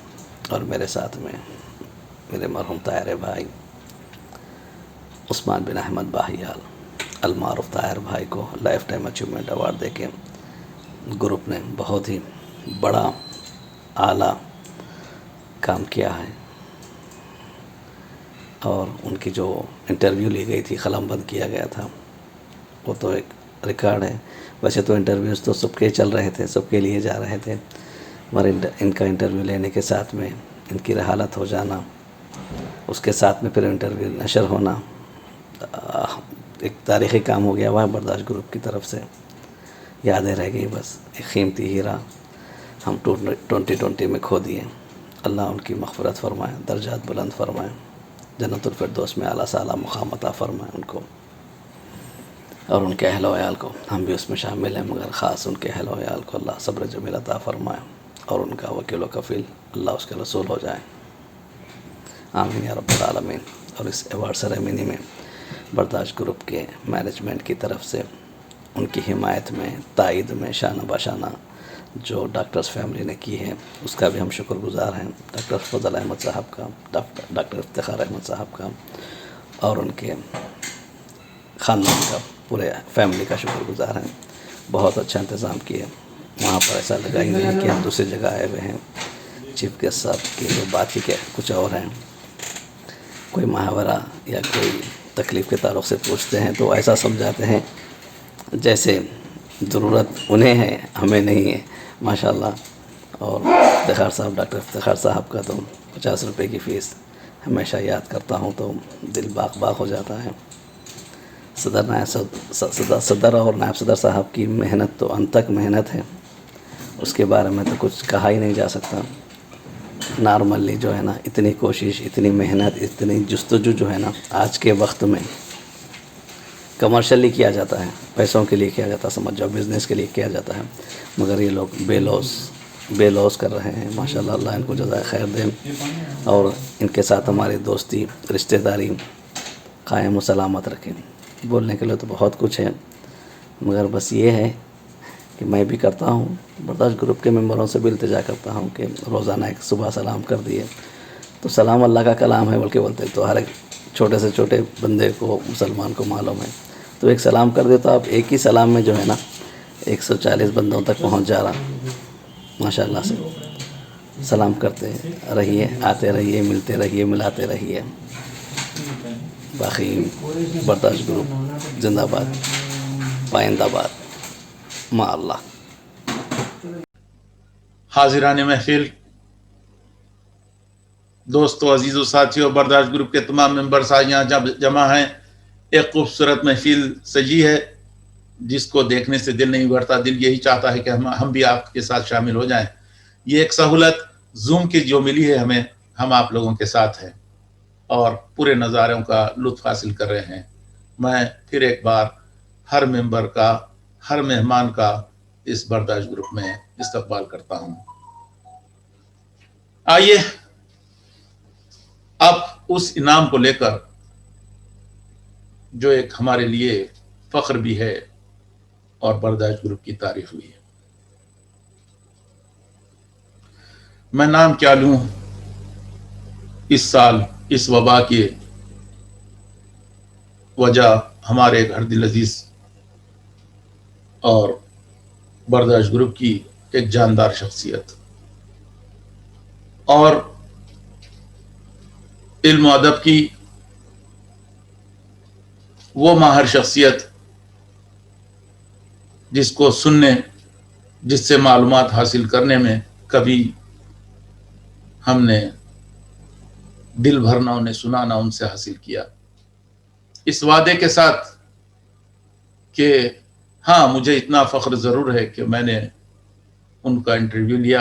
और मेरे साथ में मेरे मरहूम ताहिर भाई उस्मान बिन अहमद बाहियाल अलमारूफ ताहिर भाई को लाइफ टाइम अचीवमेंट अवार्ड देके ग्रुप ने बहुत ही बड़ा आला काम किया है। और उनकी जो इंटरव्यू ली गई थी, कलमबंद किया गया था, वो तो एक रिकॉर्ड है। वैसे तो इंटरव्यूज़ तो सबके चल रहे थे, सबके लिए जा रहे थे, मगर इनका इंटरव्यू लेने के साथ में इनकी रहालत हो जाना, उसके साथ में फिर इंटरव्यू नशर होना, एक तारीख़ी काम हो गया वह बर्दाश्त ग्रुप की तरफ से। यादें रह गई बस, एक कीमती हीरा हम 2020 में खो दिए। अल्लाह उनकी मग़फ़िरत फ़रमाए, दर्जात बुलंद फ़रमाए, जन्नतुल फिरदौस में आला साला मुक़ाम अता फ़रमाए उनको और उनके अहल वयाल को। हम भी उसमें शामिल हैं, मगर ख़ास उनके अहल वयाल को अल्लाह सब्र जमील अता फ़रमाए और उनका वकील व कफ़ील अल्लाह उसके रसूल हो जाए, आमीन या रब्बल आलमीन। और इस अवार्ड सेरेमनी में बर्दाश्त ग्रुप के मैनेजमेंट की तरफ से उनकी हिमायत में, तायद में, शाना बशाना जो डॉक्टर्स फैमिली ने की है, उसका भी हम शुक्रगुजार हैं। डॉक्टर फजल अहमद साहब का, डॉक्टर इफ्तिखार अहमद साहब का और उनके ख़ानदान का, पूरे फैमिली का शुक्रगुजार हैं। बहुत अच्छा इंतज़ाम किए। वहाँ पर ऐसा लगा ही नहीं कि हम दूसरी जगह आए हुए हैं। चीफ गेस्ट साहब की जो बात ही क्या कुछ और हैं, कोई मुहावरा या कोई तकलीफ़ के ताल्लुक़ से पूछते हैं तो ऐसा समझाते हैं जैसे ज़रूरत उन्हें है, हमें नहीं है, माशाल्लाह। और इफ्तिखार साहब, डॉक्टर इफ्तिखार साहब का तो 50 रुपये की फ़ीस हमेशा याद करता हूँ तो दिल बाग बाग हो जाता है। सदर और नायब सदर साहब की मेहनत तो अनतक मेहनत है, उसके बारे में तो कुछ कहा ही नहीं जा सकता। नॉर्मली जो है ना, इतनी कोशिश, इतनी मेहनत, इतनी जस्तजू जो है ना, आज के वक्त में कमर्शियली किया जाता है, पैसों के लिए किया जाता है, समझ जाओ बिज़नेस के लिए किया जाता है, मगर ये लोग बेलौस कर रहे हैं। माशाल्लाह, अल्लाह इनको जज़ाए खैर दें और इनके साथ हमारी दोस्ती रिश्तेदारी कायम व सलामत रखें। बोलने के लिए तो बहुत कुछ है, मगर बस ये है कि मैं भी करता हूँ, बर्दाश्त ग्रुप के मेंबरों से भी इल्तिजा करता हूँ कि रोज़ाना एक सुबह सलाम कर दिए तो सलाम अल्लाह का कलाम है, बल्कि बोलते तो हर एक छोटे से छोटे बंदे को, मुसलमान को मालूम है। तो एक सलाम कर दे तो आप एक ही सलाम में जो है ना 140 बंदों तक पहुँच जा रहा, माशाल्लाह से। सलाम करते रहिए, आते रहिए, मिलते रहिए, मिलाते रहिए। बाकी बर्दाश्त ग्रुप जिंदाबाद, पाइंदाबाद, मा अल्लाह। हाजिरान महफिल, दोस्तों, अजीज़ साथियों, बर्दाश्त ग्रुप के तमाम मेंबर्स आज यहाँ जमा हैं। एक खूबसूरत महफिल सजी है जिसको देखने से दिल नहीं भरता, दिल यही चाहता है कि हम भी आपके साथ शामिल हो जाएं। ये एक सहूलत जूम की जो मिली है हमें, हम आप लोगों के साथ हैं और पूरे नज़ारों का लुत्फ़ हासिल कर रहे हैं। میں پھر ایک بار ہر ممبر کا، ہر مہمان کا اس برداشت گروپ میں استقبال کرتا ہوں. آئیے اب اس انعام کو لے کر جو ایک ہمارے لیے فخر بھی ہے اور برداشت گروپ کی تعریف بھی ہے. میں نام کیا لوں؟ اس سال اس وبا کی وجہ ہمارے گھر دل عزیز اور برداشت گروپ کی ایک جاندار شخصیت اور علم و ادب کی وہ ماہر شخصیت جس کو سننے، جس سے معلومات حاصل کرنے میں کبھی ہم نے دل بھرنا انہیں سنا نہ ان سے حاصل کیا، اس وعدے کے ساتھ کہ ہاں مجھے اتنا فخر ضرور ہے کہ میں نے ان کا انٹرویو لیا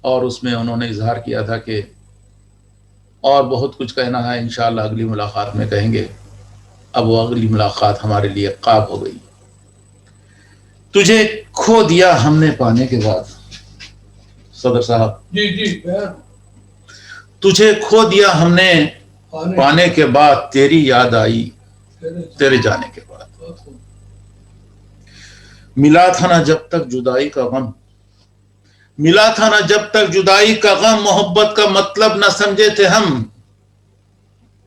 اور اس میں انہوں نے اظہار کیا تھا کہ اور بہت کچھ کہنا ہے، انشاءاللہ اگلی ملاقات میں کہیں گے. اب وہ اگلی ملاقات ہمارے لیے قاب ہو گئی. تجھے کھو دیا ہم نے پانے کے بعد، صدر صاحب تجھے کھو دیا ہم نے پانے کے بعد، تیری یاد آئی تیرے جانے کے بعد. ملا تھا نہ جب تک جدائی کا غم، ملا تھا نہ جب تک جدائی کا غم، محبت کا مطلب نہ سمجھے تھے ہم،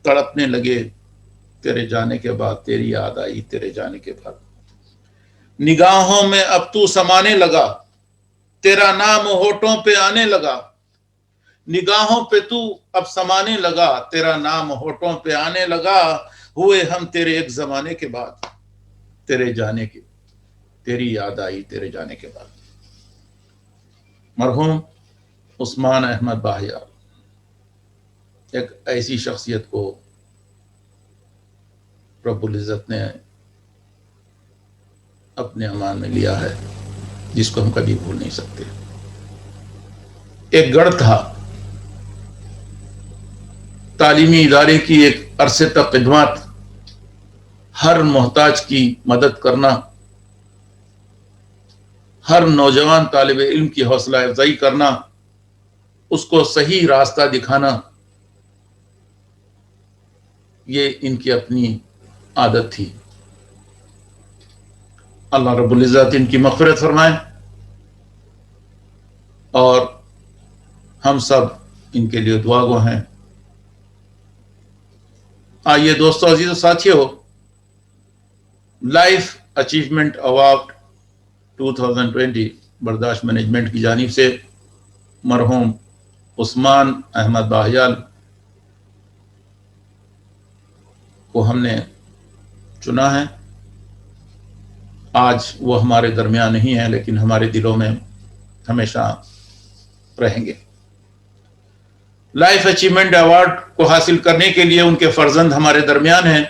تڑپنے لگے تیرے جانے کے بعد، تیری یاد آئی تیرے جانے کے بعد. نگاہوں میں اب تو سمانے لگا، تیرا نام ہونٹوں پہ آنے لگا. نگاہوں پہ تو اب سمانے لگا، تیرا نام ہونٹوں پہ آنے لگا. ہوئے ہم تیرے ایک زمانے کے بعد، تیرے جانے کے، تیری یاد آئی تیرے جانے کے بعد. مرحوم عثمان احمد باہیال ایک ایسی شخصیت کو رب العزت نے اپنے امان میں لیا ہے جس کو ہم کبھی بھول نہیں سکتے. ایک گڑھ تھا، تعلیمی ادارے کی ایک عرصے تک خدمات، ہر محتاج کی مدد کرنا، ہر نوجوان طالب علم کی حوصلہ افزائی کرنا، اس کو صحیح راستہ دکھانا، یہ ان کی اپنی عادت تھی. اللہ رب العزت ان کی مغفرت فرمائے اور ہم سب ان کے لیے دعا گو ہیں. آئیے دوستو، عزیز و ساتھیو، لائف اچیومنٹ ایوارڈ 2020 برداشت مینجمنٹ کی جانب سے مرحوم عثمان احمد باہیال کو ہم نے چنا ہے. آج وہ ہمارے درمیان نہیں ہے لیکن ہمارے دلوں میں ہمیشہ رہیں گے. لائف اچیومنٹ ایوارڈ کو حاصل کرنے کے لیے ان کے فرزند ہمارے درمیان ہیں،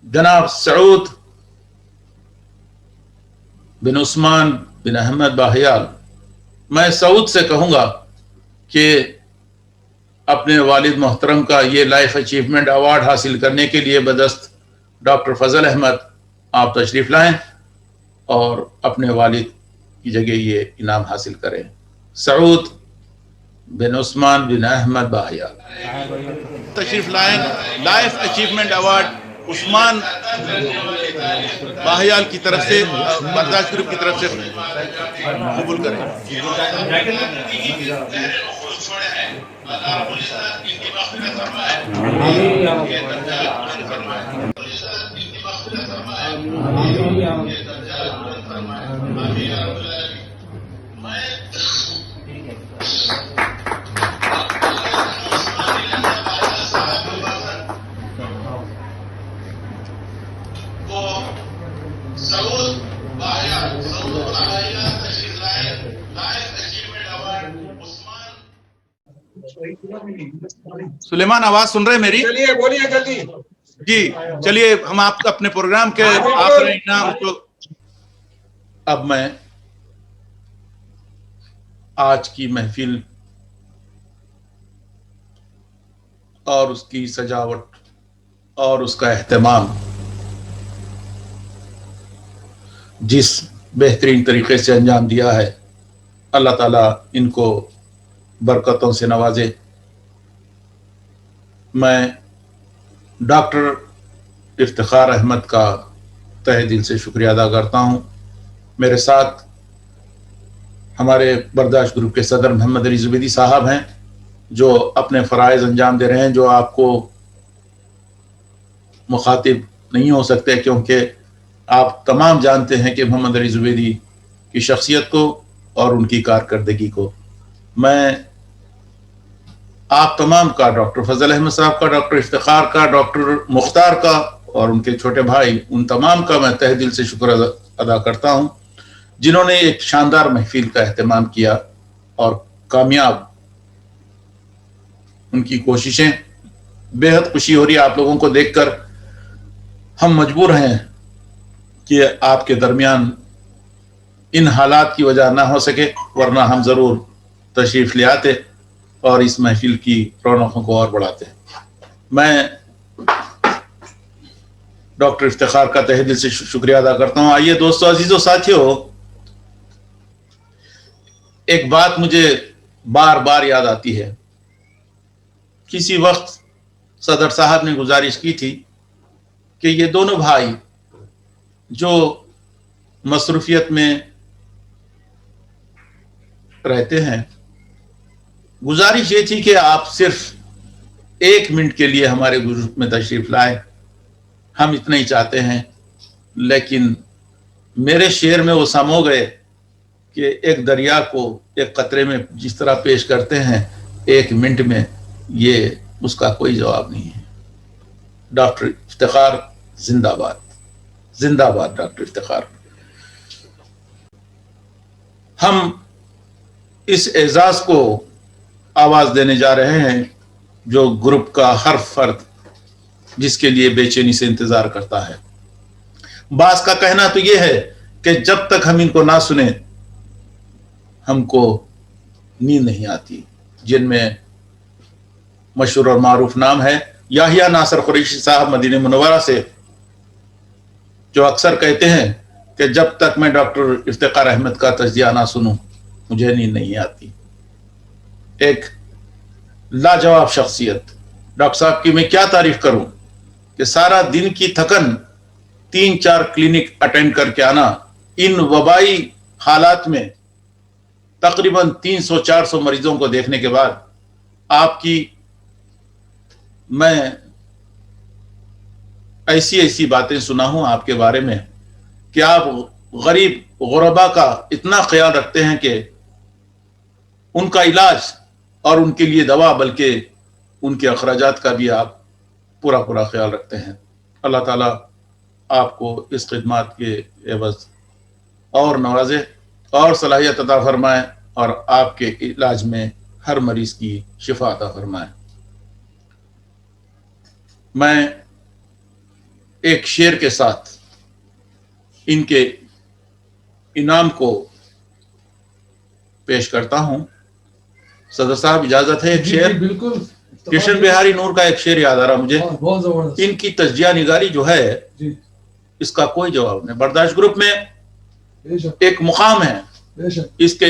جناب سعود بن عثمان بن احمد باہیال. میں سعود سے کہوں گا کہ اپنے والد محترم کا یہ لائف اچیومنٹ ایوارڈ حاصل کرنے کے لیے بدست ڈاکٹر فضل احمد آپ تشریف لائیں اور اپنے والد کی جگہ یہ انعام حاصل کریں. سعود بن عثمان بن احمد باہیال تشریف لائیں. لائف اچیومنٹ ایوارڈ عثمان باہیال کی طرف سے، برداشت گروپ کی طرف سے قبول کریں. سلیمان آواز سن رہے ہیں میری؟ چلیے بولیے جلدی. جی چلیے، ہم آپ کا اپنے پروگرام کے آخری انعام کو، اب میں آج کی محفل اور اس کی سجاوٹ اور اس کا اہتمام جس بہترین طریقے سے انجام دیا ہے، اللہ تعالیٰ ان کو برکتوں سے نوازے۔ میں ڈاکٹر افتخار احمد کا تہہ دل سے شکریہ ادا کرتا ہوں۔ میرے ساتھ ہمارے برداشت گروپ کے صدر محمد علی زبیدی صاحب ہیں، جو اپنے فرائض انجام دے رہے ہیں، جو آپ کو مخاطب نہیں ہو سکتے کیونکہ آپ تمام جانتے ہیں کہ محمد علی زبیدی کی شخصیت کو اور ان کی کارکردگی کو۔ میں آپ تمام کا، ڈاکٹر فضل احمد صاحب کا، ڈاکٹر افتخار کا، ڈاکٹر مختار کا اور ان کے چھوٹے بھائی، ان تمام کا میں تہ دل سے شکر ادا کرتا ہوں، جنہوں نے ایک شاندار محفل کا اہتمام کیا اور کامیاب ان کی کوششیں۔ بے حد خوشی ہو رہی ہے آپ لوگوں کو دیکھ کر۔ ہم مجبور ہیں کہ آپ کے درمیان ان حالات کی وجہ نہ ہو سکے، ورنہ ہم ضرور تشریف لے آتے اور اس محفل کی رونقوں کو اور بڑھاتے۔ میں ڈاکٹر افتخار کا تہہ دل سے شکریہ ادا کرتا ہوں۔ آئیے دوستو، عزیزو، ساتھیو، ایک بات مجھے بار بار یاد آتی ہے۔ کسی وقت صدر صاحب نے گزارش کی تھی کہ یہ دونوں بھائی جو مصروفیت میں رہتے ہیں، گزارش یہ تھی کہ آپ صرف 1 منٹ کے لیے ہمارے گروپ میں تشریف لائیں، ہم اتنا ہی چاہتے ہیں۔ لیکن میرے شعر میں وہ سمو گئے کہ ایک دریا کو ایک قطرے میں جس طرح پیش کرتے ہیں، 1 منٹ میں یہ اس کا کوئی جواب نہیں ہے۔ ڈاکٹر افتخار زندہ باد، زندہ باد ڈاکٹر افتخار۔ ہم اس اعزاز کو آواز دینے جا رہے ہیں جو گروپ کا ہر فرد جس کے لیے بے چینی سے انتظار کرتا ہے۔ بعض کا کہنا تو یہ ہے کہ جب تک ہم ان کو نہ سنیں ہم کو نیند نہیں آتی، جن میں مشہور اور معروف نام ہے یحییٰ ناصر قریشی صاحب مدینہ منورہ سے، جو اکثر کہتے ہیں کہ جب تک میں ڈاکٹر افتخار احمد کا تجزیہ نہ سنوں مجھے نیند نہیں آتی۔ ایک لاجواب شخصیت، ڈاکٹر صاحب کی میں کیا تعریف کروں کہ سارا دن کی تھکن 3-4 کلینک اٹینڈ کر کے آنا، ان وبائی حالات میں تقریباً 300-400 مریضوں کو دیکھنے کے بعد آپ کی میں ایسی باتیں سنا ہوں آپ کے بارے میں کہ آپ غریب غربا کا اتنا خیال رکھتے ہیں کہ ان کا علاج اور ان کے لیے دوا بلکہ ان کے اخراجات کا بھی آپ پورا خیال رکھتے ہیں۔ اللہ تعالیٰ آپ کو اس خدمات کے عوض اور نوازے اور صلاحیت عطا فرمائے اور آپ کے علاج میں ہر مریض کی شفا عطا فرمائے۔ میں ایک شعر کے ساتھ ان کے انعام کو پیش کرتا ہوں۔ صدر صاحب اجازت ہے؟ ایک شعر، بالکل، کرشن بہاری نور کا ایک شعر یاد آ رہا مجھے۔ بہت زبردست۔ ان کی تجزیہ نگاری جو ہے اس کا کوئی جواب نہیں۔ برداشت گروپ میں ایک مقام ہے، اس کے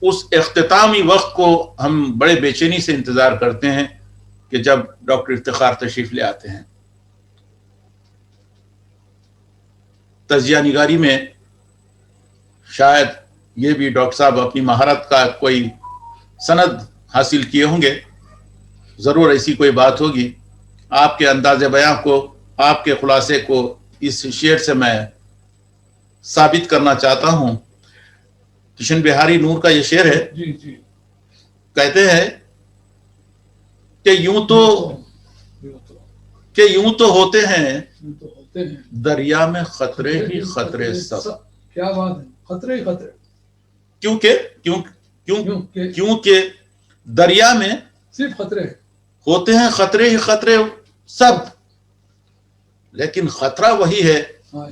اس اختتامی وقت کو ہم بڑے بے چینی سے انتظار کرتے ہیں کہ جب ڈاکٹر افتخار تشریف لے آتے ہیں۔ تجزیہ نگاری میں شاید یہ بھی ڈاکٹر صاحب اپنی مہارت کا کوئی سند حاصل کیے ہوں گے، ضرور ایسی کوئی بات ہوگی۔ آپ کے انداز بیان کو، آپ کے خلاصے کو اس شعر سے میں ثابت کرنا چاہتا ہوں۔ کرشن بہاری نور کا یہ شعر ہے، کہتے ہیں کہ یوں تو ہوتے ہیں دریا میں خطرے ہی خطرے سب۔ کیا بات ہے، خطرے ہی خطرے۔ کیونکہ دریا میں صرف خطرے ہوتے ہیں خطرے ہی خطرے سب، لیکن خطرہ وہی ہے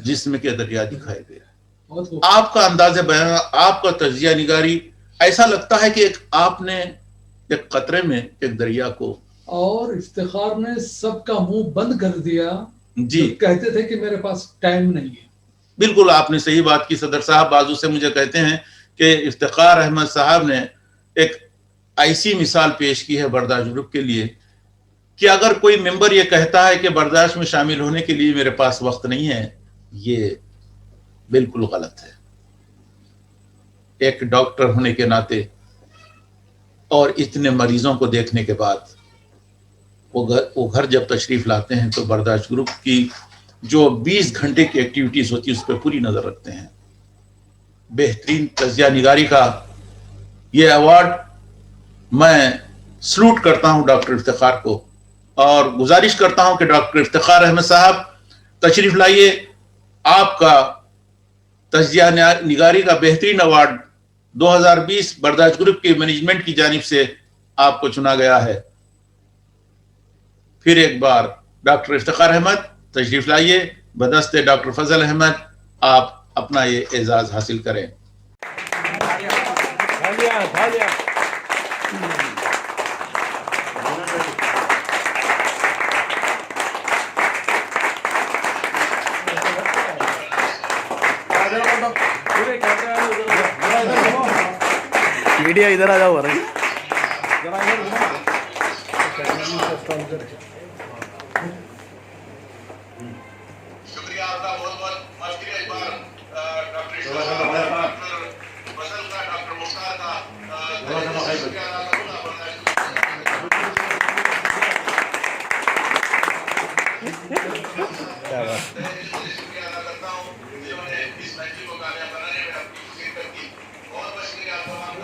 جس میں کہ دریا دکھائی دے رہا ہے۔ آپ کا انداز بیان، آپ کا تجزیہ نگاری ایسا لگتا ہے کہ آپ نے ایک قطرے میں ایک دریا کو और इफ्तिखार ने सबका मुंह बंद कर दिया जी जो कहते थे कि मेरे पास टाइम नहीं है। बिल्कुल आपने सही बात की सदर साहब। बाजू से मुझे कहते हैं कि इफ्तिखार अहमद साहब ने एक ऐसी मिसाल पेश की है बर्दाश्त ग्रुप के लिए कि अगर कोई मेंबर ये कहता है कि बर्दाश्त में शामिल होने के लिए मेरे पास वक्त नहीं है, ये बिल्कुल गलत है। एक डॉक्टर होने के नाते और इतने मरीजों को देखने के बाद वो घर जब तशरीफ लाते हैं तो बर्दाश्त ग्रुप की जो 20 घंटे की एक्टिविटीज होती है उस पर पूरी नजर रखते हैं। बेहतरीन तजिया निगारी का ये अवार्ड मैं सलूट करता हूं डॉक्टर इफ्तिखार को और गुजारिश करता हूं कि डॉक्टर इफ्तिखार अहमद साहब तशरीफ लाइए। आपका तजिया निगारी का बेहतरीन अवार्ड 2020 बर्दाश्त ग्रुप के मैनेजमेंट की जानिब से आपको चुना गया है। फिर एक बार डॉक्टर इफ्तिखार अहमद तशरीफ लाइए। बदस्ते डॉक्टर फजल अहमद आप अपना ये एजाज हासिल करें। मीडिया इधर आ जाओ अरे शुक्रिया आपका बहुत बहुत मस्ती एक बार डॉक्टर फजल का डॉक्टर मुख्तार का शुक्रिया अदा करता हूँ जिन्होंने इस मैच को कामयाब बनाने में अपनी शिरकत की। बहुत बहुत शुक्रिया आप तमाम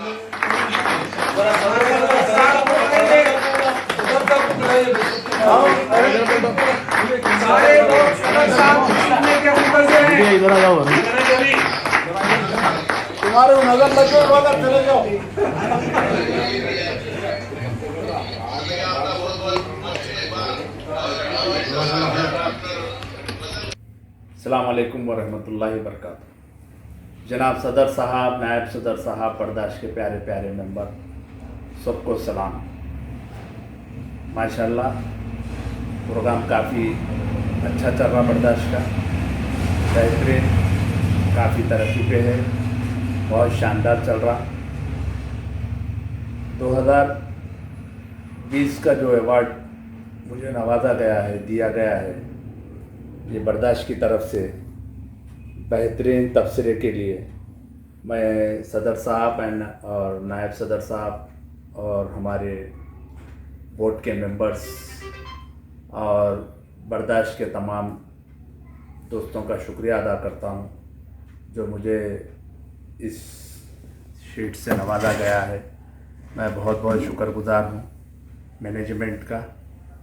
मीडिया इधर आ जाओ अरे तुम्हारे नजर लग गई वाला चले जाओ। अस्सलाम वालेकुम वरहमतुल्लाहि वबरकातुहू। जनाब सदर साहब, नायब सदर साहब, बर्दाश्त के प्यारे प्यारे मेंबर, सबको सलाम। माशाल्लाह प्रोग्राम काफ़ी अच्छा चल रहा, बर्दाश्त का बेहतरीन, काफ़ी तरक्की पे है, बहुत शानदार चल रहा। 2020 का जो अवार्ड मुझे नवाजा गया है, दिया गया है, ये बर्दाश्त की तरफ से बेहतरीन तबसरे के लिए मैं सदर साहब और नायब सदर साहब और हमारे बोर्ड के मेंबर्स और बर्दाश्त के तमाम दोस्तों का शुक्रिया अदा करता हूँ जो मुझे इस शीट से नवाजा गया है। मैं बहुत बहुत शुक्रगुजार हूँ मैनेजमेंट का,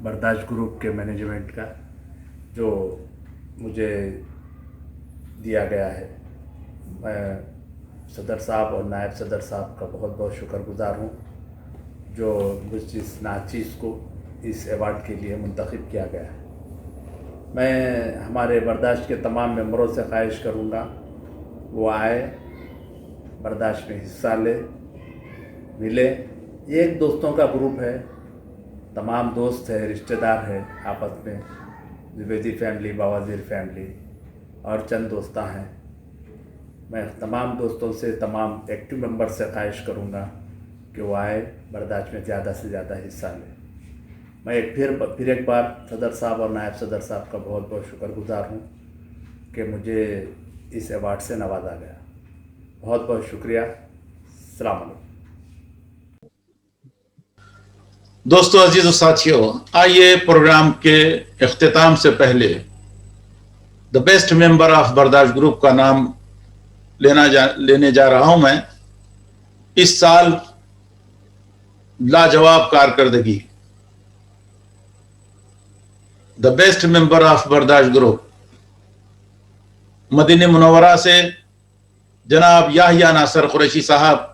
बर्दाश्त ग्रुप के मैनेजमेंट का, जो मुझे दिया गया है। मैं सदर साहब और नायब सदर साहब का बहुत बहुत शुक्रगुजार हूँ जो मुझ इस नाचीज़ को इस अवार्ड के लिए मुंतखब किया गया है। मैं हमारे बर्दाश्त के तमाम मेंबरों से ख्वाहिश करूँगा वो आए, बर्दाश्त में हिस्सा ले, मिले। एक दोस्तों का ग्रुप है, तमाम दोस्त है, रिश्तेदार है आपस में, द्विवेदी फैमिली, बावाजीर फैमिली और चंद दोस्ता हैं। मैं तमाम दोस्तों से, तमाम एक्टिव मेंबर से ख्वाहिश करूँगा कि वो आए, बर्दाश्त में ज़्यादा से ज़्यादा हिस्सा लें। मैं फिर एक बार सदर साहब और नायब सदर साहब का बहुत बहुत शुक्रगुजार हूँ कि मुझे इस अवार्ड से नवाजा गया। बहुत बहुत शुक्रिया। अस्सलाम वालेकुम। दोस्तों, अजीज और साथियों, आइए प्रोग्राम के इख्तिताम से पहले द बेस्ट मेंबर ऑफ बर्दाश्त ग्रुप का नाम लेने जा रहा हूं मैं। इस साल लाजवाब कारकर्दगी, द बेस्ट मेंबर ऑफ बर्दाश्त ग्रुप, मदीने मुनव्वरा से जनाब याहिया नासर कुरैशी साहब,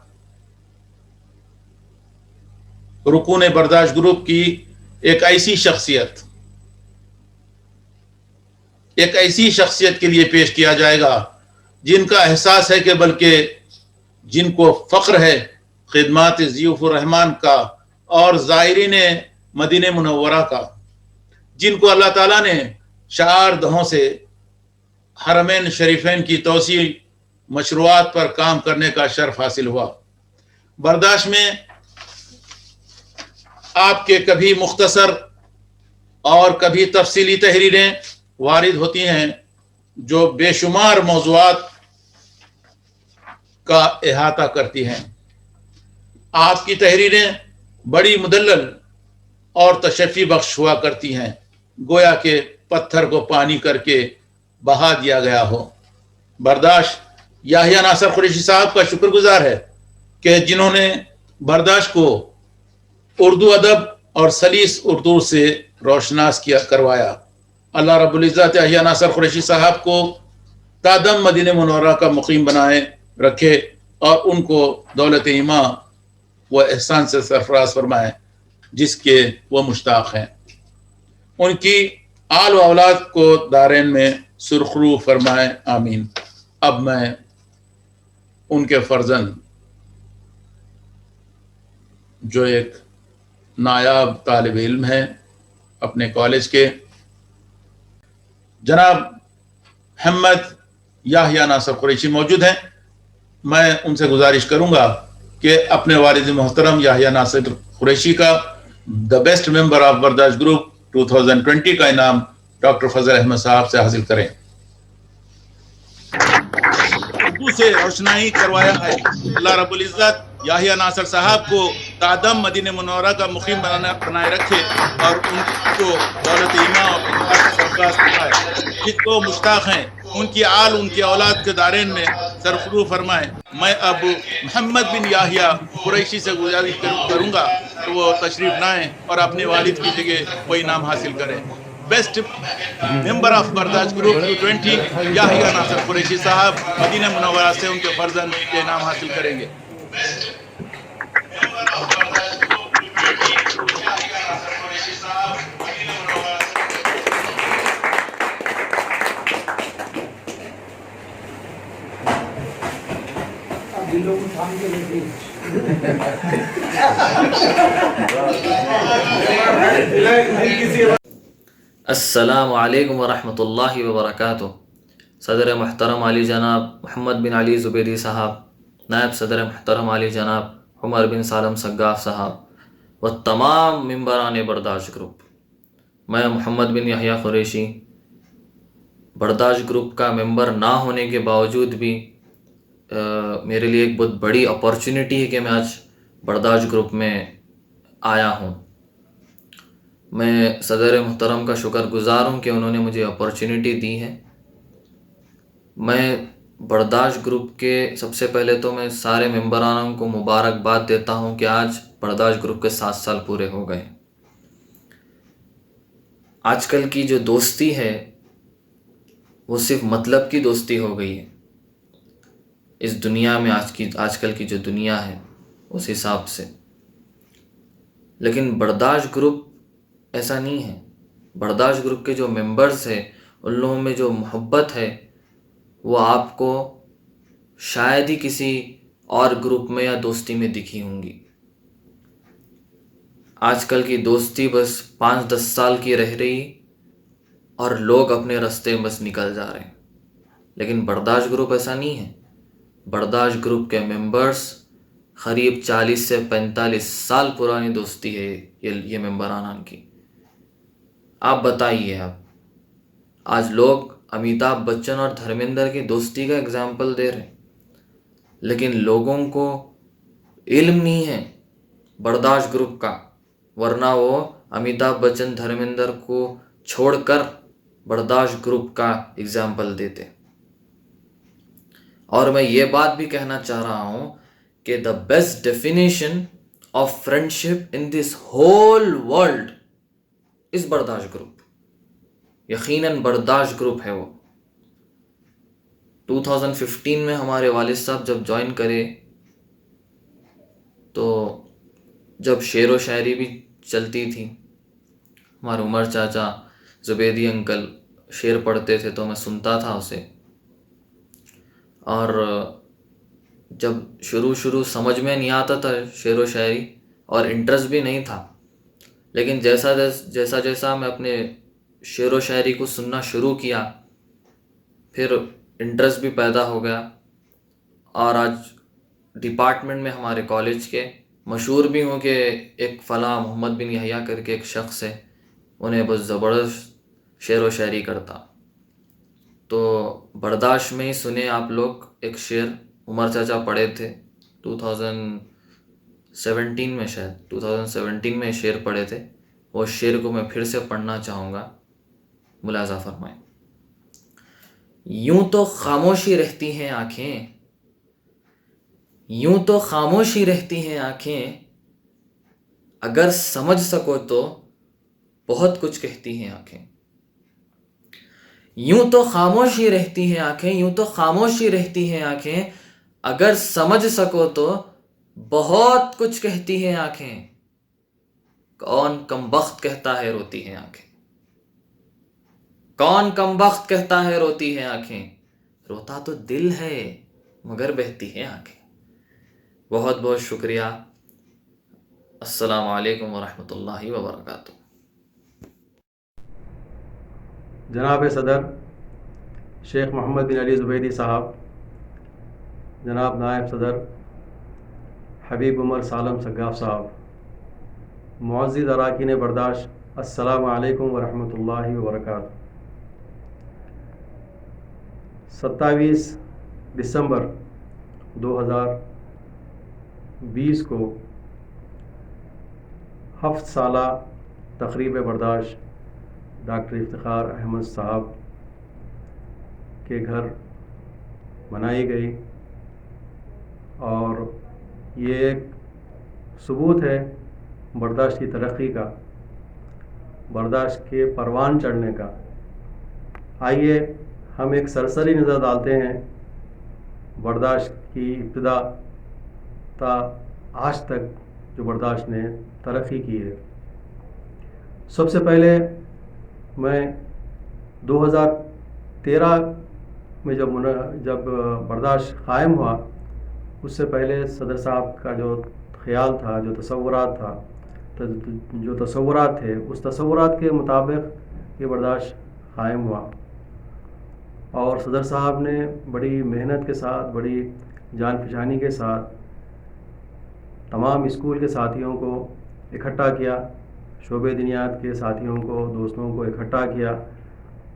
रुकून बर्दाश्त ग्रुप की एक ऐसी शख्सियत के लिए पेश किया जाएगा जिनका एहसास है कि बल्कि जिनको फ़ख्र है खिदमात ज़ियूफ़ुर रहमान का और ज़ायरीन मदीने मुनव्वरा का, जिनको अल्लाह ताला ने 4 दहों से हरमैन शरीफैन की तोसी मशरूआत पर काम करने का शर्फ हासिल हुआ। बर्दाश्त में आपके कभी मुख्तसर और कभी तफसीली तहरीरें वारिद होती हैं जो बेशुमार मौज़ूआत का इहाता करती हैं। आपकी तहरीरें बड़ी मुदल्लल और तशफ़ी बख्श हुआ करती हैं, गोया के पत्थर को पानी करके बहा दिया गया हो। बर्दाश्त याहिया नासर कुरैशी साहब का शुक्रगुजार है कि जिन्होंने बर्दाश्त को उर्दू अदब और सलीस उर्दू से रोशनास करवाया। अल्लाह रब्बुल इज़्ज़त याहिया नासर कुरैशी साहब को तादम मदीने मुनव्वरा का मुकीम बनाए रखे और उनको दौलत ईमा व एहसान से सरफराज फरमाए जिसके वो मुश्ताक हैं। उनकी आल व औलाद को दारैन में सुरखरू फरमाए, आमीन। अब मैं उनके फर्जंद जो एक नायाब तालिब इल्म है अपने कॉलेज के, जनाब मोहम्मद याहिया नासर कुरैशी मौजूद हैं, मैं उनसे गुजारिश करूंगा कि अपने वालिद मोहतरम याहिया नासर कुरैशी का द बेस्ट मेंबर ऑफ बर्दाश्त ग्रुप 2020 का इनाम डॉक्टर फजल अहमद साहब से हासिल करें। उर्दू से रोशनाई करवाया है। अल्लाह रब्बुल इज़्ज़त याहिया नासर साहब को तादम मदीने मुनव्वरा का मुकीम बनाए रखे और उनको दौलत ईमा और सरफराज फरमाए जिसको मुश्ताक हैं, उनकी आल उनकी औलाद के दायरे में सरफरू फरमाए। मैं अब मोहम्मद बिन याहिया कुरैशी से गुजारिश करूंगा कि वो तशरीफ लाएं और अपने वालिद की जगह वो इनाम हासिल करें। बेस्ट मेंबर ऑफ बर्दाश्त ग्रुप 2020 याहिया नासर कुरैशी साहब मदीना मुनव्वरा से उनके फर्जंद के इनाम हासिल करेंगे। अस्सलामु अलैकुम वरहमतुल्लाहि वबरकातुह। सदर महतरम अली जनाब मोहम्मद बिन अली ज़ुबैरी साहब, नायब सदर महतरम अली जनाब उमर बिन सालम सग्गाफ साहब व तमाम मेंबरान बर्दाश्त ग्रुप, मैं मोहम्मद बिन याहिया कुरैशी बर्दाश्त ग्रुप का मेंबर ना होने के बावजूद भी मेरे लिए एक बहुत बड़ी अपॉर्चुनिटी है कि मैं आज बर्दाश्त ग्रुप में आया हूँ। मैं सदर मुहतरम का शुक्रगुजार हूँ कि उन्होंने मुझे अपॉर्चुनिटी दी है। मैं बर्दाश्त ग्रुप के सबसे पहले तो मैं सारे मेंबरानों को मुबारकबाद देता हूँ कि आज बर्दाश्त ग्रुप के 7 साल पूरे हो गए। आजकल की जो दोस्ती है वो सिर्फ मतलब की दोस्ती हो गई है इस दुनिया में, आजकल की जो दुनिया है उस हिसाब से। लेकिन बर्दाश्त ग्रुप ऐसा नहीं है। बर्दाश्त ग्रुप के जो मेंबर्स हैं उन लोगों में जो मोहब्बत है वो आपको शायद ही किसी और ग्रुप में या दोस्ती में दिखी होंगी। आजकल की दोस्ती बस 5-10 साल की रह रही और लोग अपने रास्ते में बस निकल जा रहे हैं। लेकिन बर्दाश्त ग्रुप ऐसा नहीं है। बर्दाश्त ग्रुप के मेंबर्स करीब 40 से 45 साल पुरानी दोस्ती है ये मेंबराना की। आप बताइए, आप आज लोग अमिताभ बच्चन और धर्मेंद्र की दोस्ती का एग्जाम्पल दे रहे हैं, लेकिन लोगों को इल्म नहीं है बर्दाश्त ग्रुप का, वरना वो अमिताभ बच्चन धर्मेंद्र को छोड़कर बर्दाश्त ग्रुप का एग्जाम्पल देते। और मैं ये बात भी कहना चाह रहा हूँ कि the best definition of friendship in this whole world इस बर्दाश्त ग्रुप, यकीनन बर्दाश्त ग्रुप है वो। 2015 में हमारे वालिद साहब जब ज्वाइन करे तो जब शेर व शायरी भी चलती थी, हमारे उमर चाचा जुबैदी अंकल शेर पढ़ते थे तो मैं सुनता था उसे। और जब शुरू समझ में नहीं आता था शेर व शायरी और इंटरेस्ट भी नहीं था, لیکن جیسا جیسا میں اپنے شعر و شاعری کو سننا شروع کیا، پھر انٹرسٹ بھی پیدا ہو گیا، اور آج ڈپارٹمنٹ میں ہمارے کالج کے مشہور بھی ہوں کہ ایک فلاں محمد بن یحییٰ کر کے ایک شخص ہے، انہیں بہت زبردست شعر و شاعری کرتا. تو برداشت میں ہی سنے آپ لوگ ایک شعر عمر چاچا پڑھے تھے 2017 میں، شاید 2017 میں شعر پڑھے تھے. وہ شعر کو میں پھر سے پڑھنا چاہوں گا، ملاحظہ فرمائیں. یوں تو خاموشی رہتی ہیں آنکھیں، یوں تو خاموشی رہتی ہیں آنکھیں، اگر سمجھ سکو تو بہت کچھ کہتی ہیں آنکھیں. یوں تو خاموشی رہتی ہیں آنکھیں، یوں تو خاموشی رہتی ہیں آنکھیں، اگر سمجھ سکو تو بہت کچھ کہتی ہیں آنکھیں. کون کم بخت کہتا ہے روتی ہیں آنکھیں، کون کم بخت کہتا ہے روتی ہیں آنکھیں، روتا تو دل ہے مگر بہتی ہیں آنکھیں. بہت بہت شکریہ. السلام علیکم ورحمۃ اللہ وبرکاتہ. جناب صدر شیخ محمد بن علی زبیدی صاحب، جناب نائب صدر حبیب عمر سالم سگاف صاحب، معزز اراکین برداشت، السلام علیکم ورحمۃ اللہ وبرکاتہ. 27 دسمبر 2020 کو 7 سالہ تقریب برداشت ڈاکٹر افتخار احمد صاحب کے گھر منائی گئی، اور یہ ایک ثبوت ہے برداشت کی ترقی کا، برداشت کے پروان چڑھنے کا. آئیے ہم ایک سرسری نظر ڈالتے ہیں برداشت کی ابتدا تا آج تک جو برداشت نے ترقی کی ہے. سب سے پہلے میں 2013 میں جب برداشت قائم ہوا، اس سے پہلے صدر صاحب کا جو خیال تھا، جو تصورات تھے، اس تصورات کے مطابق یہ برداشت قائم ہوا. اور صدر صاحب نے بڑی محنت کے ساتھ، بڑی جان فشانی کے ساتھ تمام اسکول کے ساتھیوں کو اکٹھا کیا، شعبہ دینیات کے ساتھیوں کو، دوستوں کو اکٹھا کیا.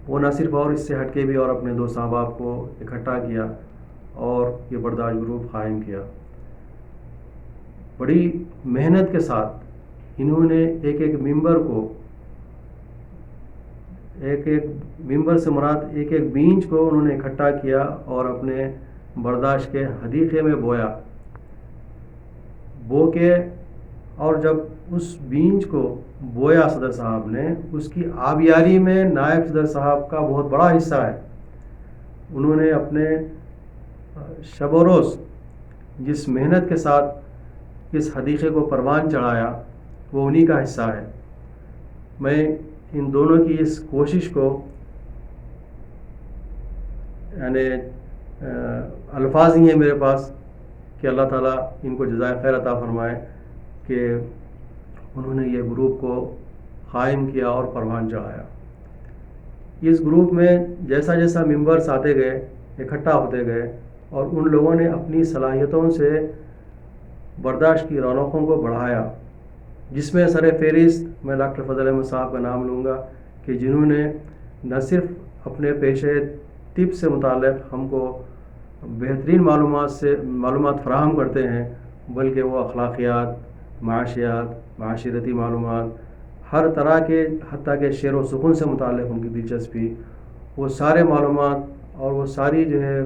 وہ نہ صرف اور اس سے ہٹ کے بھی اور اپنے دوست احباب کو اکٹھا کیا اور یہ برداشت گروپ قائم کیا. بڑی محنت کے ساتھ انہوں نے ایک ایک ممبر کو، ایک ممبر سے مراد ایک بیج کو انہوں نے اکٹھا کیا اور اپنے برداشت کے حدیقے میں بو کے، اور جب اس بیج کو بویا صدر صاحب نے، اس کی آبیاری میں نائب صدر صاحب کا بہت بڑا حصہ ہے. انہوں نے اپنے شب و روز جس محنت کے ساتھ اس حدیقے کو پروان چڑھایا، وہ انہی کا حصہ ہے. میں ان دونوں کی اس کوشش کو، یعنی الفاظ نہیں ہیں میرے پاس کہ اللہ تعالیٰ ان کو جزائے خیر عطا فرمائے کہ انہوں نے یہ گروپ کو قائم کیا اور پروان چڑھایا. اس گروپ میں جیسا جیسا ممبرس آتے گئے، اکٹھا ہوتے گئے، اور ان لوگوں نے اپنی صلاحیتوں سے برداشت کی رونقوں کو بڑھایا، جس میں سر فہرست میں ڈاکٹر فضل احمد صاحب کا نام لوں گا کہ جنہوں نے نہ صرف اپنے پیشے طب سے متعلق ہم کو بہترین معلومات فراہم کرتے ہیں، بلکہ وہ اخلاقیات، معاشیات، معاشرتی معلومات، ہر طرح کے، حتیٰ کہ شعر و سخن سے متعلق ان کی دلچسپی، وہ سارے معلومات اور وہ ساری جو ہے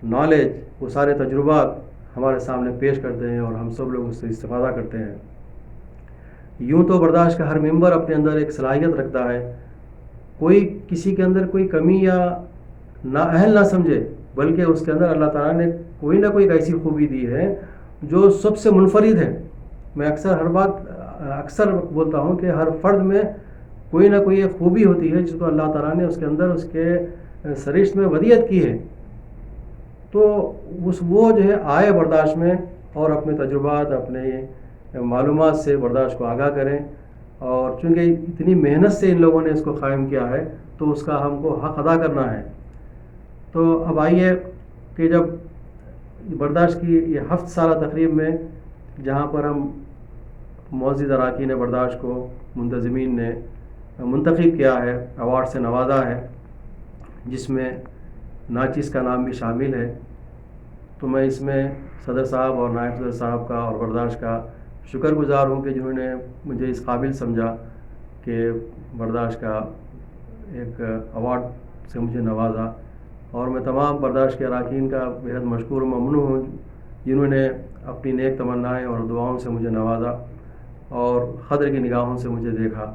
نالج، وہ سارے تجربات ہمارے سامنے پیش کرتے ہیں اور ہم سب لوگ اس سے استفادہ کرتے ہیں. یوں تو برداشت کا ہر ممبر اپنے اندر ایک صلاحیت رکھتا ہے، کوئی کسی کے اندر کوئی کمی یا نااہل نہ سمجھے، بلکہ اس کے اندر اللہ تعالیٰ نے کوئی نہ کوئی ایسی خوبی دی ہے جو سب سے منفرد ہے. میں اکثر بولتا ہوں کہ ہر فرد میں کوئی نہ کوئی ایک خوبی ہوتی ہے جس کو اللہ تعالیٰ نے اس کے اندر، اس کے سرشت میں ودیعت کی ہے. تو وہ جو ہے آئے برداشت میں اور اپنے تجربات، اپنے मालूमात से बर्दाश्त को आगाह करें, और चूँकि इतनी मेहनत से इन लोगों ने इसको क़ायम किया है तो उसका हमको हक़ अदा करना है। तो अब आइए कि जब बर्दाश्त की ये 7 साला तकरीब में जहाँ पर हम मुअज़्ज़िज़ अरकान बर्दाश्त को मुंतज़मीन ने मुंतखब किया है, अवार्ड से नवाजा है, जिसमें नाचिस का नाम भी शामिल है, तो मैं इसमें सदर साहब और नायब सदर साहब का और बर्दाश्त का शुक्रगुज़ार हूँ कि जिन्होंने मुझे इस काबिल समझा कि बर्दाश्त का एक अवार्ड से मुझे नवाजा। और मैं तमाम बर्दाश्त के अरकान का बेहद मशकूर और ममनून हूँ जिन्होंने अपनी नेक तमन्नाएँ और दुआओं से मुझे नवाजा और क़द्र की निगाहों से मुझे देखा।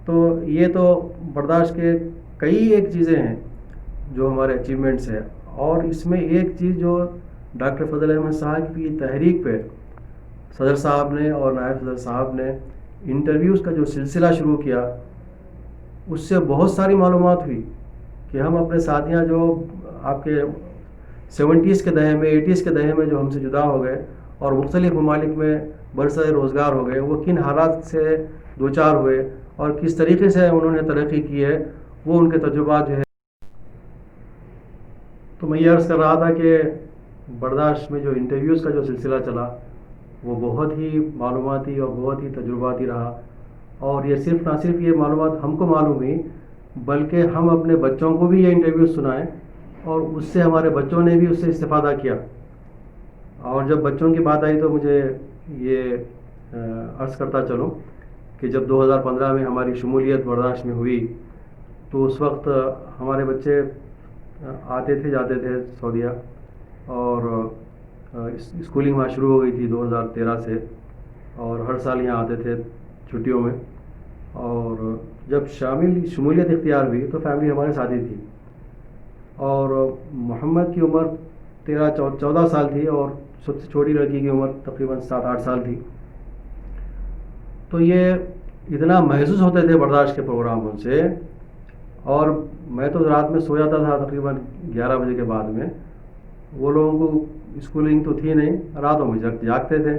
तो ये तो बर्दाश्त के कई एक चीज़ें हैं जो हमारे अचीवमेंट्स हैं, और इसमें एक चीज़ जो डॉक्टर फजल अहमद साहब की तहरीक पे सदर साहब ने और नायब सदर साहब ने इंटरव्यूज़ का जो सिलसिला शुरू किया, उससे बहुत सारी मालूमात हुई कि हम अपने साथियाँ जो आपके 70s के दहे में 80s के दहे में जो हमसे जुदा हो गए और मुख्तलिफ़ ममालिक में बरसर रोज़गार हो गए, वो किन हालात से दो चार हुए और किस तरीके से उन्होंने तरक्की की है, वो उनके तजुर्बात जो है। तो मैं ये अर्ज़ कर रहा था कि बर्दाश्त में जो इंटरव्यूज़ का जो सिलसिला चला वो बहुत ही मालूमाती और बहुत ही तजुर्बाती रहा, और ये ना सिर्फ ये मालूमात हमको मालूम हुई बल्कि हम अपने बच्चों को भी ये इंटरव्यू सुनाए और उससे हमारे बच्चों ने भी उससे इस्तेफ़ादा किया। और जब बच्चों की बात आई तो मुझे ये अर्ज़ करता चलूँ कि जब 2015 में हमारी शमूलियत बर्दाश्त में हुई तो उस वक्त हमारे बच्चे आते थे जाते थे सऊदीया, और स्कूलिंग वहाँ शुरू हो गई थी 2013 से, और हर साल यहाँ आते थे छुट्टियों में। और जब शमूलियत इख्तियार हुई तो फैमिली हमारे साथ ही थी, और मोहम्मद की उम्र 13-14 साल थी और सबसे छोटी लड़की की उम्र तकरीबन 7-8 साल थी। तो ये इतना महसूस होते थे बर्दाश्त के प्रोग्रामों से, और मैं तो रात में सो जाता था तकरीबन 11 बजे के बाद में। वो लोगों को स्कूलिंग तो थी नहीं, रातों में जागते थे।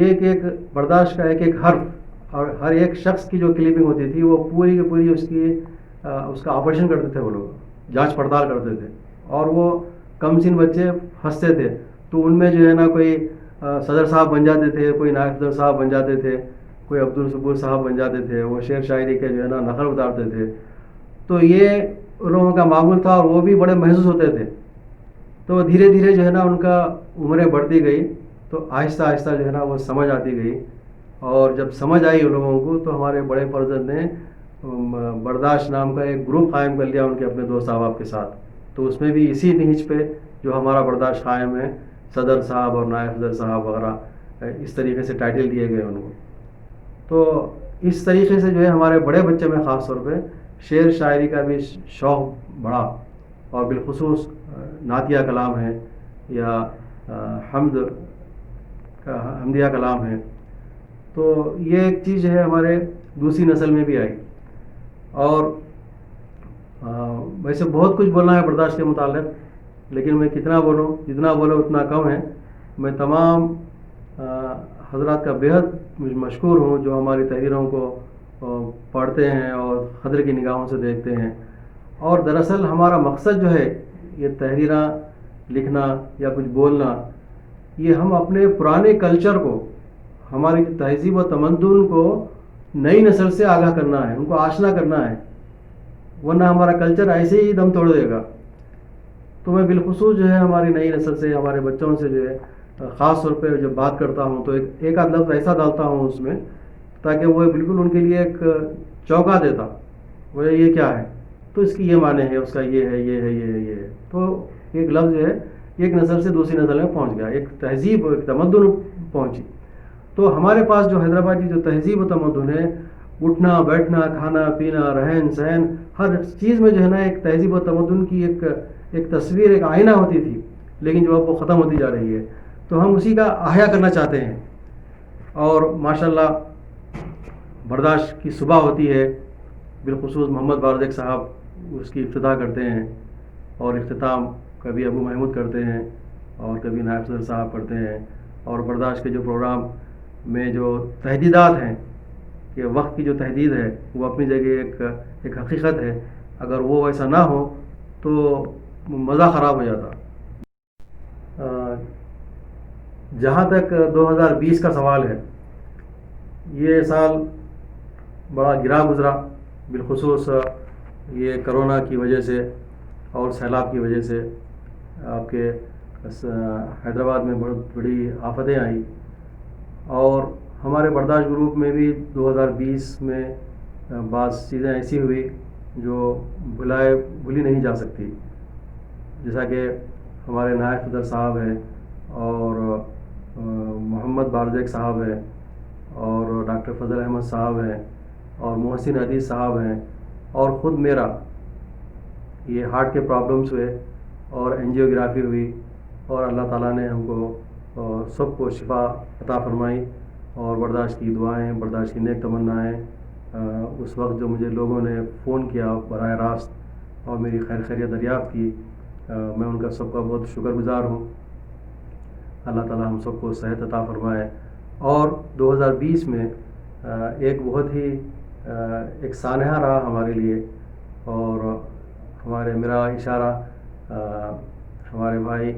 एक एक बर्दाश्त का एक एक हर्फ और हर एक शख्स की जो क्लिपिंग होती थी वो पूरी की पूरी उसका ऑपरेशन करते थे, वो लोग जांच पड़ताल करते थे, और वो कमसिन बच्चे हंसते थे। तो उनमें जो है ना कोई सदर साहब बन जाते थे, कोई नायब सदर साहब बन जाते थे, कोई अब्दुल सबूर साहब बन जाते थे, वो शेर शायरी के जो है ना नकल उतारते थे। तो ये उन लोगों का मामूल था और वो भी बड़े महसूस होते थे। तो धीरे धीरे जो है ना उनका उम्रें बढ़ती गई, तो आहिस्ता आहिस्ता जो है ना वो समझ आती गई, और जब समझ आई उन लोगों को तो हमारे बड़े फर्जंद ने बर्दाश्त नाम का एक ग्रुप कायम कर लिया उनके अपने दोस्त साहब के साथ। तो उसमें भी इसी नीच पे जो हमारा बर्दाश्त कायम है, सदर साहब और नायब सदर साहब वगैरह इस तरीके से टाइटल दिए गए उनको। तो इस तरीके से जो है हमारे बड़े बच्चे में ख़ास तौर पे शेर शायरी का भी शौक़ बढ़ा, और बिलखुसूस नातिया कलाम है या हमदिया कलाम है। तो ये एक चीज़ है हमारे दूसरी नस्ल में भी आई। और वैसे बहुत कुछ बोलना है बर्दाश्त के मुताल्लिक़, लेकिन मैं कितना बोलूँ, जितना बोलो उतना कम है। मैं तमाम हजरात का बेहद मशकूर हूँ जो हमारी तहरीरों को पढ़ते हैं और क़द्र की निगाहों से देखते हैं। और दरअसल हमारा मकसद जो है ये तहरीरां लिखना या कुछ बोलना, ये हम अपने पुराने कल्चर को, हमारी तहज़ीब व तमद्दुन को नई नस्ल से आगाह करना है, उनको आशना करना है, वरना हमारा कल्चर ऐसे ही दम तोड़ देगा। तो मैं बिलखुसूस जो है हमारी नई नस्ल से, हमारे बच्चों से जो है ख़ास तौर पे जब बात करता हूँ तो एक आध लफ्ज़ ऐसा डालता हूँ उसमें ताकि वो बिल्कुल उनके लिए एक चौंका देता, वो ये क्या है, तो इसकी ये माने है, उसका ये है, ये है, ये है, ये है। तो एक लफ्ज़ जो है एक नस्ल से दूसरी नस्ल में पहुँच गया, एक तहज़ीब एक तमद्दुन पहुँची। तो हमारे पास जो हैदराबाद की जो तहज़ीब व तमद्दुन है, उठना बैठना खाना पीना रहन सहन हर चीज़ में जो है ना एक तहज़ीब व तमद्दुन की एक तस्वीर, एक आईना होती थी, लेकिन जो अब वो ख़त्म होती जा रही है। तो हम उसी का आह्या करना चाहते हैं। और माशाल्लाह बर्दाश्त की सुबह होती है, बिलखुसूस मोहम्मद बारज़क साहब उसकी इफ्तिताह करते हैं, और इख्तिताम कभी अबू महमूद करते हैं और कभी नायब सदर साहब करते हैं। اور برداشت کے جو پروگرام میں جو تحدیدات ہیں کہ وقت کی جو تحدید ہے وہ اپنی جگہ ایک حقیقت ہے، اگر وہ ایسا نہ ہو تو مزہ خراب ہو جاتا۔ جہاں تک 2020 کا سوال ہے، یہ سال بڑا گرا گزرا، بالخصوص یہ کرونا کی وجہ سے اور سیلاب کی وجہ سے آپ کے حیدرآباد میں بہت بڑی آفتیں آئیں، اور ہمارے برداشت گروپ میں بھی 2020 میں بعض چیزیں ایسی ہوئی جو بھولی نہیں جا سکتی، جیسا کہ ہمارے نائب صدر صاحب ہیں اور محمد بارزیک صاحب ہیں اور ڈاکٹر فضل احمد صاحب ہیں اور محسن عدیز صاحب ہیں، اور خود میرا یہ ہارٹ کے پرابلمس ہوئے اور انجیوگرافی ہوئی، اور اللہ تعالیٰ نے ہم کو سب کو شفا عطا فرمائی، اور برداشت کی دعائیں، برداشت کی نیک تمنائیں، اس وقت جو مجھے لوگوں نے فون کیا براہ راست اور میری خیریت دریافت کی، میں ان کا سب کا بہت شکر گزار ہوں۔ اللہ تعالیٰ ہم سب کو صحت عطا فرمائے۔ اور 2020 میں ایک بہت ہی ایک سانحہ رہا ہمارے لیے، اور میرا اشارہ ہمارے بھائی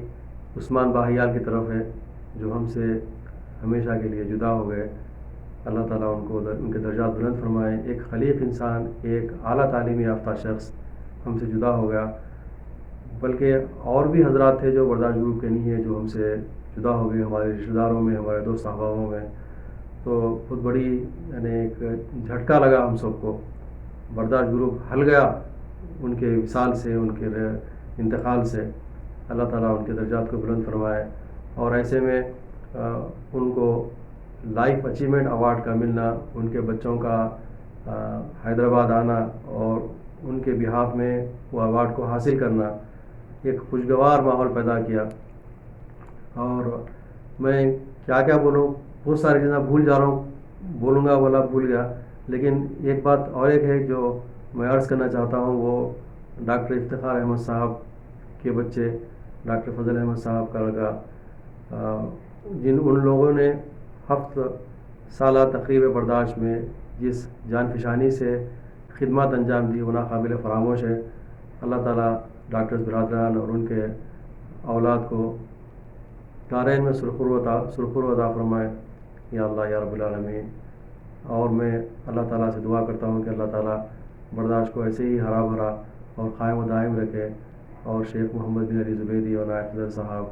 عثمان باہیال کی طرف ہے جو ہم سے ہمیشہ کے لیے جدا ہو گئے۔ اللہ تعالیٰ ان کے درجات بلند فرمائے۔ ایک خلیق انسان، ایک اعلیٰ تعلیمی یافتہ شخص ہم سے جدا ہو گیا، بلکہ اور بھی حضرات تھے جو برداشت گروپ کے نہیں ہیں جو ہم سے جدا ہو گئے، ہمارے رشتہ داروں میں، ہمارے دوست احبابوں میں۔ تو بہت بڑی یعنی ایک جھٹکا لگا ہم سب کو، برداشت گروپ ہل گیا ان کے وصال سے، ان کے انتقال سے۔ اللہ تعالیٰ ان کے درجات کو بلند فرمائے۔ اور ایسے میں ان کو لائف اچیومنٹ ایوارڈ کا ملنا، ان کے بچوں کا حیدرآباد آنا اور ان کے بہاف میں وہ ایوارڈ کو حاصل کرنا ایک خوشگوار ماحول پیدا کیا۔ اور میں کیا بولوں، بہت ساری چیزیں بھول جا رہا ہوں، بولوں گا بولا بھول گیا، لیکن ایک بات اور ایک ہے جو میں عرض کرنا چاہتا ہوں، وہ ڈاکٹر افتخار احمد صاحب کے بچے، ڈاکٹر فضل احمد صاحب کا لڑکا، ان لوگوں نے 7 سالہ تقریب برداشت میں جس جان فشانی سے خدمات انجام دی وہ ناقابل فراموش ہے۔ اللہ تعالیٰ ڈاکٹرز برادران اور ان کے اولاد کو دارین میں سرخرو عطا فرمائے، یا اللہ یا رب العالمین۔ اور میں اللہ تعالیٰ سے دعا کرتا ہوں کہ اللہ تعالیٰ برداشت کو ایسے ہی ہرا بھرا اور قائم و دائم رکھے، اور شیخ محمد بن علی زبیدی اور نائب صدر صاحب،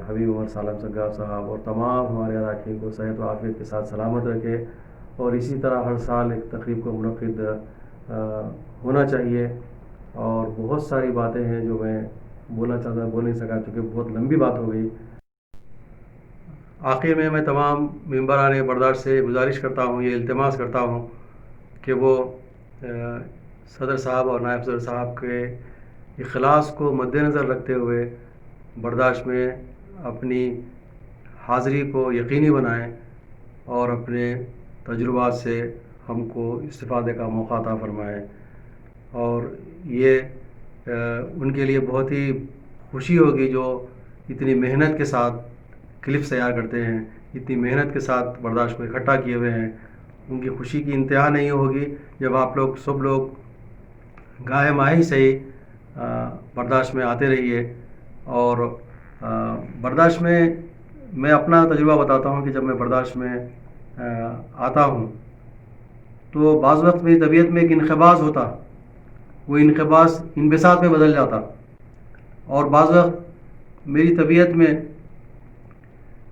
حبیب عمر سالم سگاف صاحب اور تمام ہمارے اراکین کو صحت و عافیت کے ساتھ سلامت رکھے، اور اسی طرح ہر سال ایک تقریب کو منعقد ہونا چاہیے۔ اور بہت ساری باتیں ہیں جو میں بولنا چاہتا بول نہیں سکا چونکہ بہت لمبی بات ہو گئی۔ آخر میں تمام ممبران برداشت سے گزارش کرتا ہوں، یہ التماس کرتا ہوں کہ وہ صدر صاحب اور نائب صدر صاحب کے اخلاص کو مد نظر رکھتے ہوئے برداشت میں اپنی حاضری کو یقینی بنائیں اور اپنے تجربات سے ہم کو استفادے کا موقع عطا فرمائیں۔ اور یہ ان کے لیے بہت ہی خوشی ہوگی جو اتنی محنت کے ساتھ کلپس تیار کرتے ہیں، اتنی محنت کے ساتھ برداشت کو اکٹھا کیے ہوئے ہیں۔ ان کی خوشی کی انتہا نہیں ہوگی جب آپ لوگ سب لوگ گاہے ماہی سے ہی برداشت میں آتے رہیے۔ اور برداشت میں اپنا تجربہ بتاتا ہوں کہ جب میں برداشت میں آتا ہوں تو بعض وقت میری طبیعت میں ایک انقباض ہوتا، وہ انقباض انبساط میں بدل جاتا، اور بعض وقت میری طبیعت میں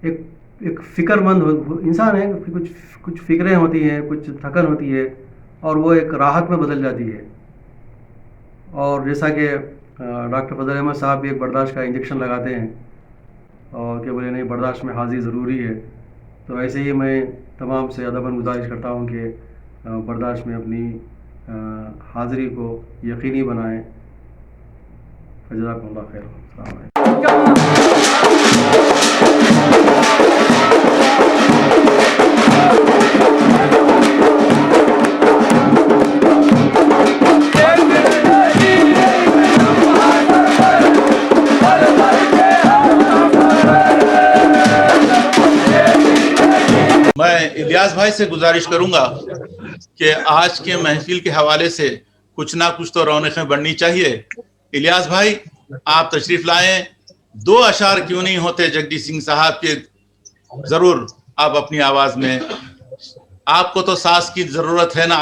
ایک فکر مند انسان ہے، کچھ فکریں ہوتی ہیں، کچھ تھکن ہوتی ہے، اور وہ ایک راحت میں بدل جاتی ہے۔ اور جیسا کہ ڈاکٹر فضل احمد صاحب بھی ایک برداشت کا انجیکشن لگاتے ہیں اور کہ بولے نہیں برداشت میں حاضری ضروری ہے، تو ایسے ہی میں تمام سے ادباً گزارش کرتا ہوں کہ برداشت میں اپنی حاضری کو یقینی بنائیں۔ جزاکم اللہ خیر۔ السلام علیکم۔ मैं इलियास भाई से गुजारिश करूंगा कि आज के महफिल के हवाले से कुछ ना कुछ तो रौनकें बढ़नी चाहिए। इलियास भाई आप तशरीफ लाएं, 2 अशार क्यों नहीं होते जगदीश सिंह साहब के, जरूर आप अपनी आवाज में, आपको तो सास की जरूरत है ना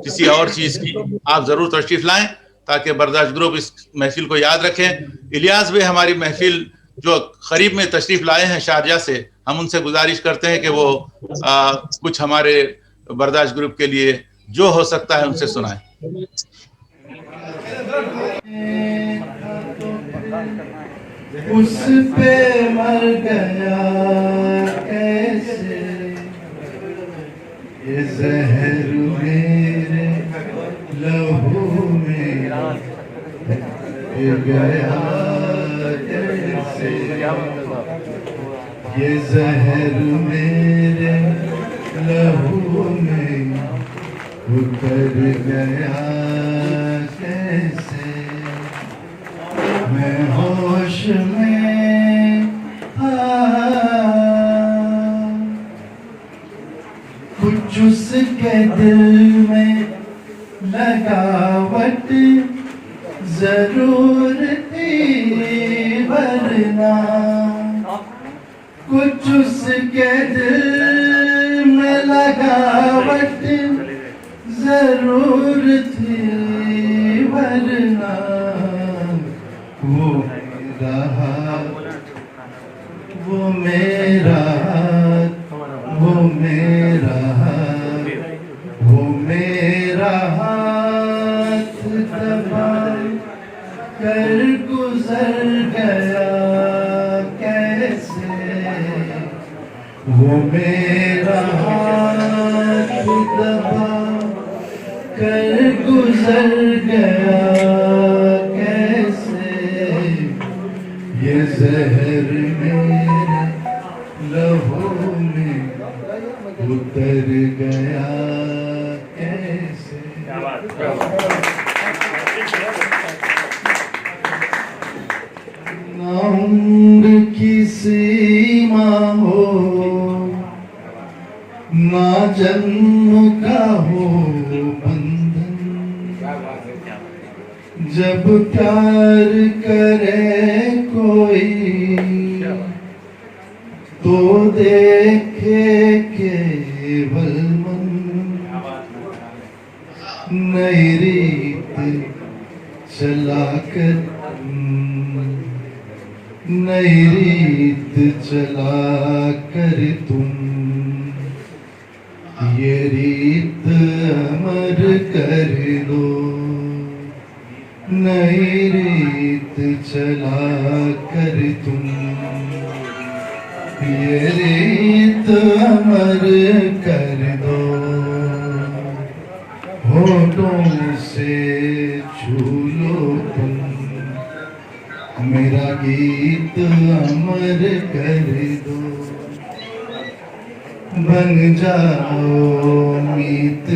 किसी और चीज की, आप जरूर तशरीफ लाएं ताकि बर्दाश्त ग्रुप इस महफिल को याद रखें। इलियास भाई हमारी महफिल जो करीब में तशरीफ लाए हैं शारजा से, हम उनसे गुजारिश करते हैं कि वो कुछ हमारे बर्दाश्त ग्रुप के लिए जो हो सकता है उनसे सुनाएं। उस पे मर गया कैसे ये जहर मेरे लहू में गिर गया कैसे ये जहर मेरे लहू में उतर गया कैसे मैं होश में कुछ उसके दिल में लगावट जरूर थी वरना कुछ उसके दिल में लगावट जरूर थी वरना वो मेरा हाथ वो मेरा हाथ वो मेरा हाथ वो मेरा हाथ दबा कर गुजर गया कैसे वो मेरा हाथ दबा कर गुजर गया ये जहर मेरे लहू में उतर गया कैसे ना उम्र की सीमा हो ना जन्म का हो बंधन जब प्यार करे कोई तो देखे केवल मन नई रीत चलाकर नई रीत चलाकर तुम ये रीत अमर कर दो नई रीत चला कर तुम ये रीत अमर कर दो होठों से छू लो तुम मेरा गीत अमर कर दो बन जाओ मीत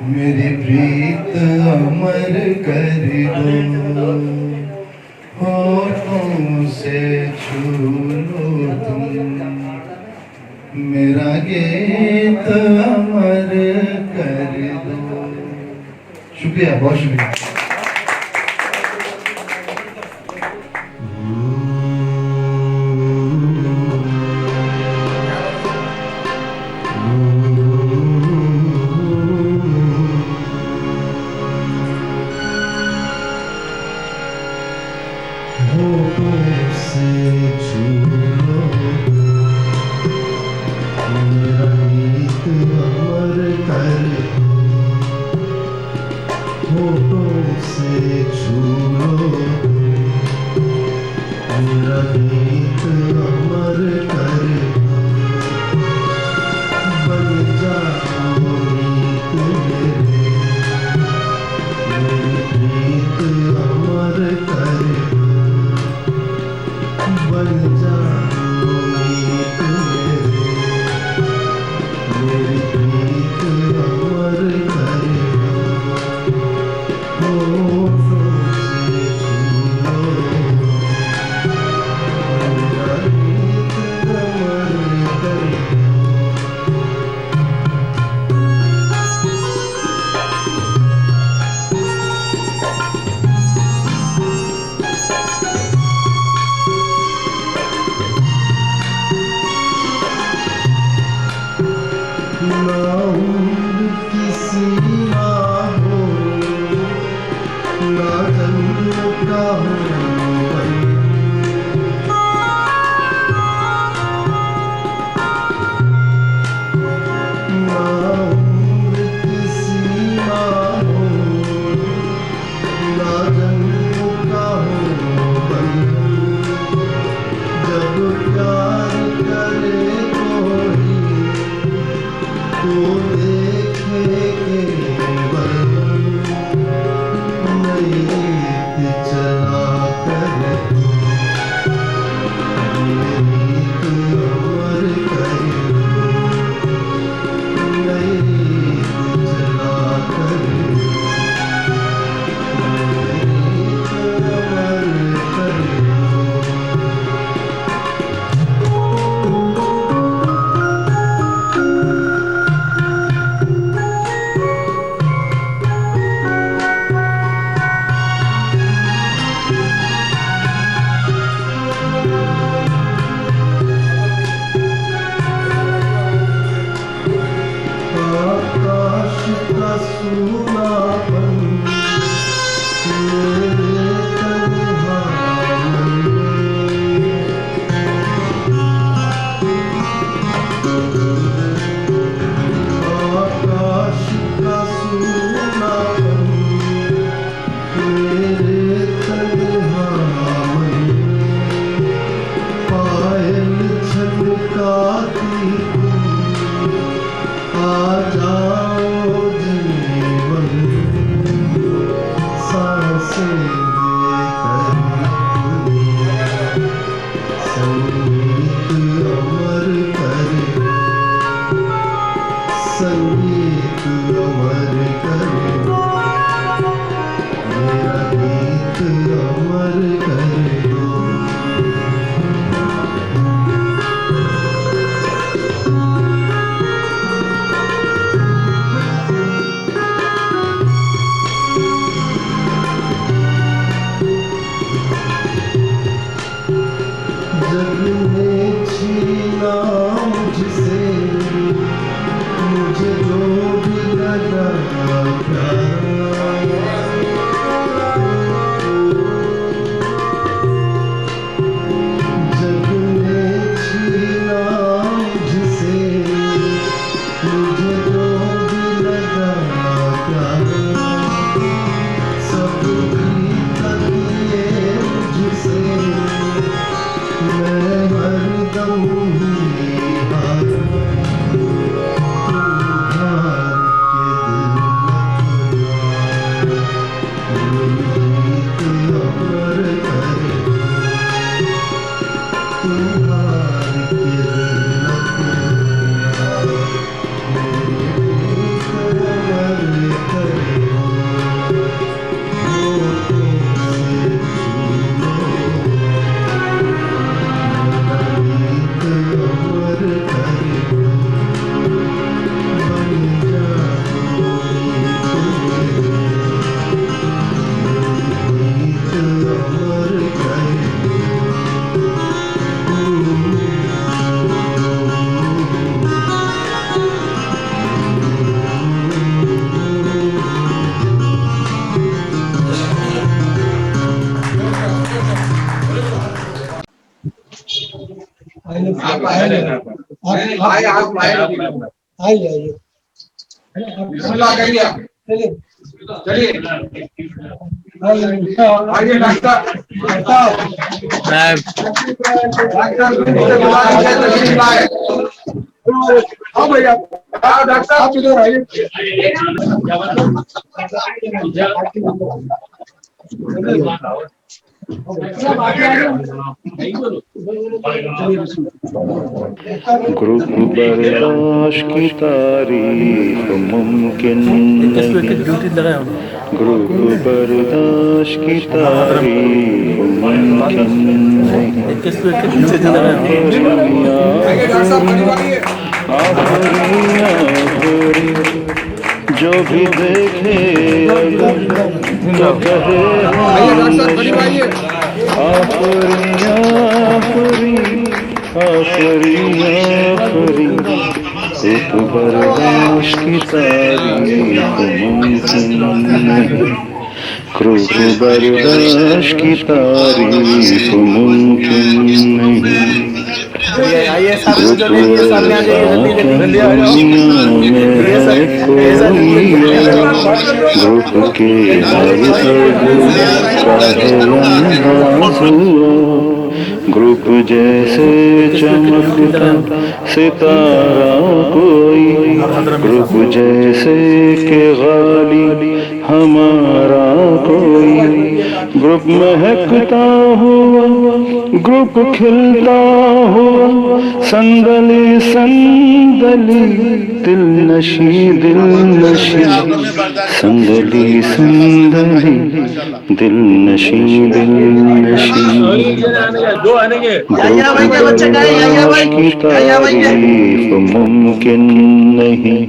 मेरी प्रीत अमर कर दो होठों से छू लो तुम मेरा गीत अमर कर दो। शुक्रिया, बहुत शुक्रिया। Oh आइए चलिए आइए डॉक्टर हाँ भैया डॉक्टर आप इधर आइए ग्रुप बर्दाश्त की तारीफ मुमकिन नहीं, ग्रुप बर्दाश्त की तारीफ मुमकिन नहीं, आखिरी जो भी देखे तो कहे आखिरी आखिरी आखिरी ग्रुप बर्दाश्त की तारीफ मुमकिन नहीं, ग्रुप बर्दाश्त की तारीफ मुमकिन नहीं। आइए सामने जो लेंगे सामने आ जाइए, जल्दी आ जाओ। ग्रुप के हर ग्रुप जैसे चमकता सितारा कोई, ग्रुप जैसे के गाली हमारा कोई, ग्रुप महकता हुआ ग्रुप खिलता हुआ, संदली संदली दिल नशी संदली संदली दिल नशी की तारीफ मुमकिन नहीं,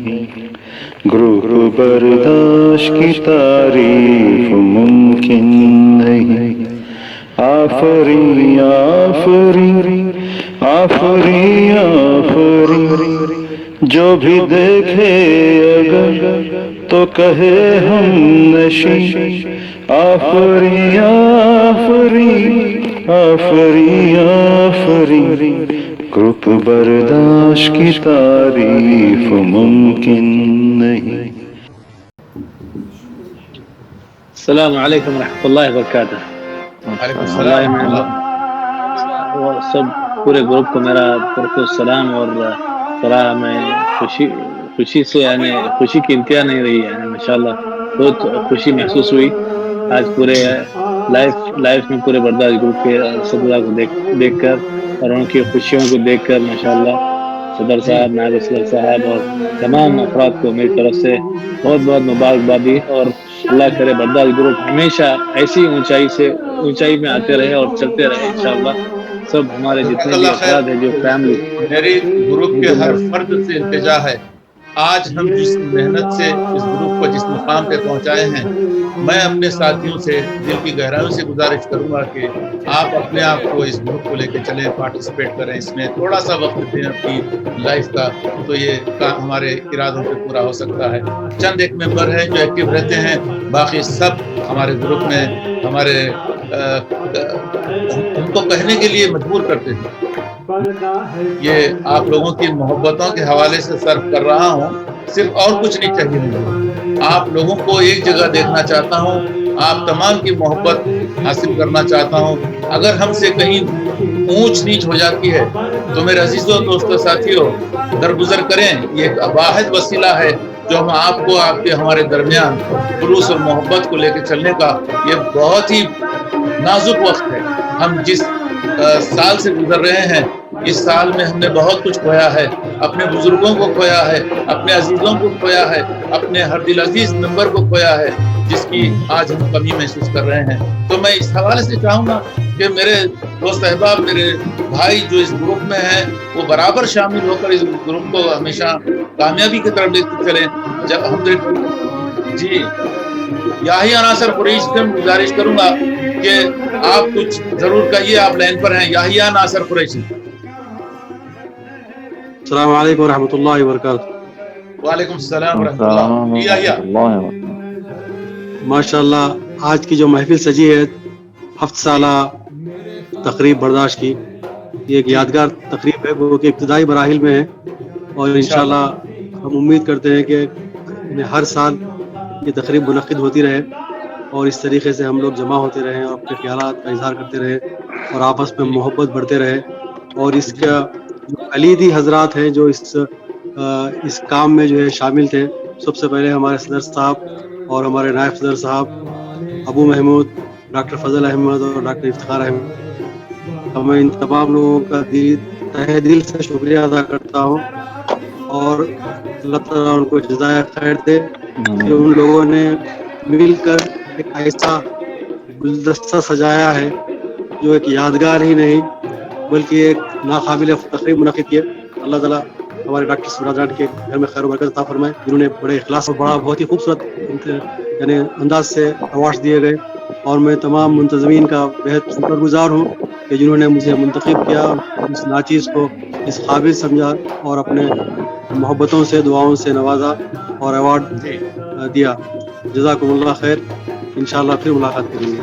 ग्रुप बर्दाश्त की तारीफ मुमकिन नहीं। आफरी आफरी आफरी आफरी, जो भी देखे अगर तो कहे हम नशी। आफरी आफरी आफरी आफरी, ग्रुप बर्दाश्त की तारीफ मुमकिन नहीं। السلام عليكم ورحمة الله وبركاته. और सब पूरे ग्रुप को मेरा तरफ सलाम, और सलाह में खुशी से यानी खुशी की इंतहा नहीं रही, यानी माशाल्लाह बहुत खुशी महसूस हुई आज पूरे लाइफ में पूरे बर्दाश्त ग्रुप के सदर को देखकर और उनकी खुशियों को देखकर माशाल्लाह सदर साहब, नायब सदर साहब और तमाम अफराद को मेरी तरफ से बहुत बहुत मुबारकबादी, और अल्लाह करे बर्दाश्त ग्रुप हमेशा ऐसी ऊंचाई में आते रहे और चलते रहे इंशाअल्लाह। सब हमारे जितने भी अफराद हैं जो फैमिली, मेरी ग्रुप के हर फर्द से इल्तिजा है, आज हम जिस मेहनत से इस ग्रुप को जिस मुकाम पे पहुंचाए हैं, मैं अपने साथियों से दिल की गहराइयों से गुजारिश करूंगा कि आप अपने आप को इस ग्रुप को लेकर चलें, पार्टिसिपेट करें, इसमें थोड़ा सा वक्त दें अपनी लाइफ का, तो ये काम हमारे इरादों पे पूरा हो सकता है। चंद एक मेंबर हैं जो एक्टिव रहते हैं, बाकी सब हमारे ग्रुप में हमारे उनको कहने के लिए मजबूर करते हैं। ये आप लोगों की मोहब्बतों के हवाले से सर्व कर रहा हूँ, सिर्फ और कुछ नहीं चाहिए मुझे। आप लोगों को एक जगह देखना चाहता हूँ, आप तमाम की मोहब्बत हासिल करना चाहता हूँ। अगर हमसे कहीं ऊंच नीच हो जाती है तो मेरे अजीजों दोस्तों साथियों दरगुजर करें, ये एक वाहिद वसीला है जो हम आपको आपके हमारे दरमियान खुलूस और मोहब्बत को लेकर चलने का ये बहुत ही नाजुक वक्त है। हम जिस साल से गुजर रहे हैं, इस साल में हमने बहुत कुछ खोया है, अपने बुजुर्गों को खोया है, अपने अजीजों को खोया है, अपने हर दिल अजीज मेंबर को खोया है, जिसकी आज हम कमी महसूस कर रहे हैं। तो मैं इस हवाले से चाहूँगा कि मेरे दोस्त अहबाब, मेरे भाई जो इस ग्रुप में हैं, वो बराबर शामिल होकर इस ग्रुप को हमेशा कामयाबी की तरफ लेकर चलें। जब हम जी याहिया नासर कुरैशी से गुजारिश करूंगा कि आप कुछ जरूर कहिए, आप लाइन पर हैं। याहिया नासर कुरैशी। अस्सलाम वालेकुम रहमतुल्लाहि व बरकातहू। वालेकुम सलाम रहमतुल्लाह। याहिया माशाल्लाह, आज की जो महफिल सजी है हफ्त साला तकरीब बर्दाश्त की, ये एक यादगार तकरीब है, वो कि इब्तिदाई मराहिल में है, और इंशाल्लाह हम उम्मीद करते हैं कि हर साल ये तकरीब मुनक्किद होती रहे और इस तरीके से हम लोग जमा होते रहें और अपने ख्यालात का इजहार करते रहें और आपस में मोहब्बत बढ़ते रहे। और इसका जो कलीदी हजरात हैं जो इस काम में जो है शामिल थे, सबसे पहले हमारे सदर साहब और हमारे नायब सदर साहब अबू महमूद, डॉक्टर फजल अहमद और डॉक्टर इफ्तिखार अहमद, मैं इन तमाम लोगों का तहे दिल से शुक्रिया अदा करता हूँ और अल्लाह ताला उनको जज़ाए खैर दे कि उन लोगों ने मिलकर एक ऐसा गुलदस्ता सजाया है जो एक यादगार ही नहीं बल्कि एक नाकाबिल तकरीब मुनक़िद किया। अल्लाह ताला हमारे डॉक्टर सुराजान के घर में खैर बरकत अता फरमाए, जिन्होंने बड़े इखलास और बहुत ही खूबसूरत यानी अंदाज से अवार्ड दिए गए। और मैं तमाम मुंतज़मीन का बेहद शुक्रगुजार हूँ कि जिन्होंने मुझे मुंतखब किया, इस नाचीज़ को اس قابل سمجھا اور اپنے محبتوں سے دعاؤں سے نوازا اور ایوارڈ دیا. جزاکم اللہ خیر. انشاءاللہ پھر ملاقات کریں گے.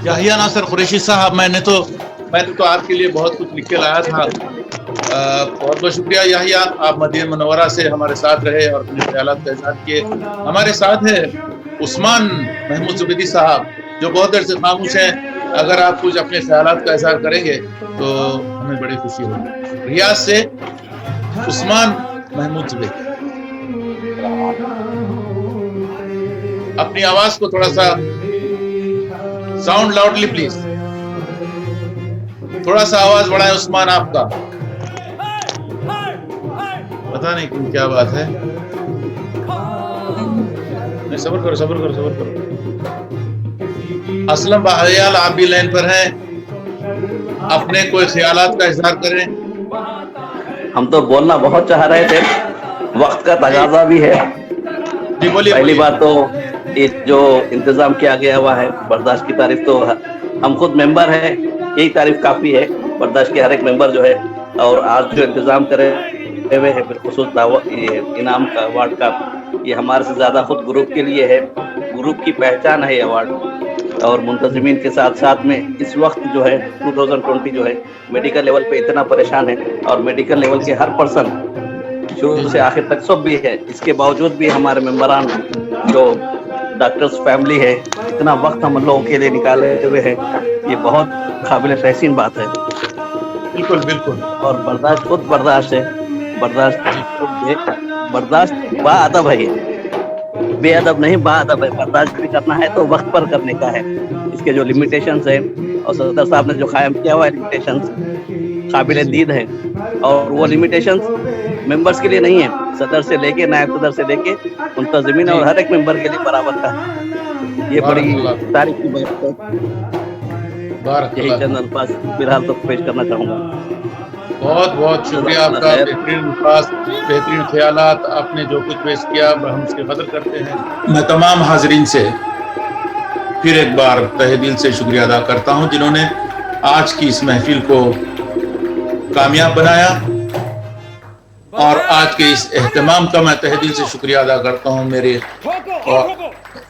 یحییٰ ناصر قریشی صاحب، میں نے تو آپ کے لیے بہت کچھ لکھ کے لایا تھا. بہت بہت شکریہ یحییٰ، آپ مدینہ منورہ سے ہمارے ساتھ رہے اور اپنے خیالات کا اظہار کیے. ہمارے ساتھ ہے عثمان محمود زبیدی صاحب جو بہت دیر سے خاموش ہیں. اگر آپ کچھ اپنے خیالات کا اظہار کریں گے تو ہمیں بڑی خوشی ہوگی. ریاض سے عثمان محمود زبیدی، اپنی آواز کو تھوڑا سا ساؤنڈ لاؤڈلی پلیز، تھوڑا سا آواز بڑھائیں عثمان آپ کا. پتہ نہیں کیوں کیا بات ہے. صبر کرو. اسلم بحیال آپ بھی لائن پر ہیں، اپنے کوئی خیالات کا اظہار کریں. ہم تو بولنا بہت چاہ رہے تھے، وقت کا تقاضا بھی ہے. پہلی بات تو جو انتظام کیا گیا ہوا ہے برداشت کی تعریف، تو ہم خود ممبر ہیں، یہی تعریف کافی ہے. برداشت کے ہر ایک ممبر جو ہے، اور آج جو انتظام کرے ہوئے ہیں بالخصوص انعام کا ایوارڈ کا، یہ ہمارے سے زیادہ خود گروپ کے لیے ہے. گروپ کی پہچان ہے یہ ایوارڈ. اور منتظمین کے ساتھ ساتھ میں اس وقت جو ہے 2020 جو ہے میڈیکل لیول پہ اتنا پریشان ہے، اور میڈیکل لیول کے ہر پرسن شروع سے آخر تک سب بھی ہے. اس کے باوجود بھی ہمارے ممبران جو ڈاکٹرز فیملی ہے اتنا وقت ہم لوگوں کے لیے نکالے ہوئے ہیں، یہ بہت قابل تحسین بات ہے. بالکل. اور برداشت خود برداشت ہے. برداشت با ادب ہے، بے ادب نہیں، با ادب ہے. برداشت بھی کرنا ہے تو وقت پر کرنے کا ہے. اس کے جو لمیٹیشنز ہیں، اور صدر صاحب نے جو قائم کیا ہوا ہے لمیٹیشنز قابل دید ہے، اور وہ لمیٹیشنز ممبرز کے لیے نہیں ہے، صدر سے لے کے نائب صدر سے لے کے منتظمین اور ہر ایک ممبر کے لیے برابر کا ہے. یہ بڑی تاریخ کی بات ہے. یہی چند الفاظ فی الحال تو پیش کرنا چاہوں گا. بہت بہت شکریہ آپ کا. بہترین الفاظ، بہترین خیالات، آپ نے جو کچھ پیش کیا ہم اس کی قدر کرتے ہیں. میں تمام حاضرین سے پھر ایک بار تہہ دل سے شکریہ ادا کرتا ہوں جنہوں نے آج کی اس محفل کو کامیاب بنایا، اور آج کے اس اہتمام کا میں تہہ دل سے شکریہ ادا کرتا ہوں میرے اور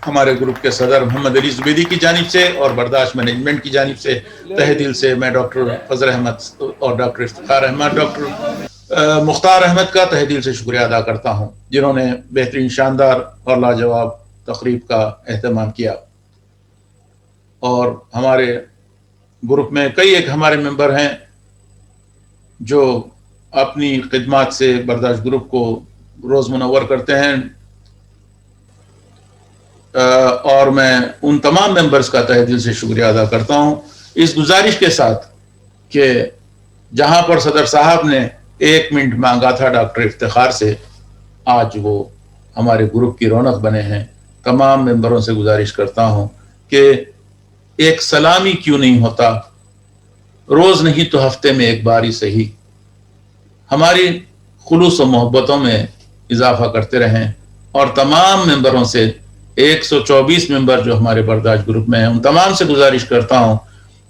ہمارے گروپ کے صدر محمد علی زبیدی کی جانب سے، اور برداشت مینجمنٹ کی جانب سے تہہ دل سے میں ڈاکٹر فضل احمد اور ڈاکٹر افتخار احمد، ڈاکٹر مختار احمد کا تہہ دل سے شکریہ ادا کرتا ہوں جنہوں نے بہترین، شاندار اور لاجواب تقریب کا اہتمام کیا. اور ہمارے گروپ میں کئی ایک ہمارے ممبر ہیں جو اپنی خدمات سے برداشت گروپ کو روز منور کرتے ہیں، اور میں ان تمام ممبرز کا تہہ دل سے شکریہ ادا کرتا ہوں، اس گزارش کے ساتھ کہ جہاں پر صدر صاحب نے 1 منٹ مانگا تھا ڈاکٹر افتخار سے، آج وہ ہمارے گروپ کی رونق بنے ہیں. تمام ممبروں سے گزارش کرتا ہوں کہ ایک سلامی کیوں نہیں ہوتا، روز نہیں تو ہفتے میں ایک بار ہی صحیح ہماری خلوص و محبتوں میں اضافہ کرتے رہیں. اور تمام ممبروں سے 124 ممبر جو ہمارے برداشت گروپ میں ہیں، ان تمام سے گزارش کرتا ہوں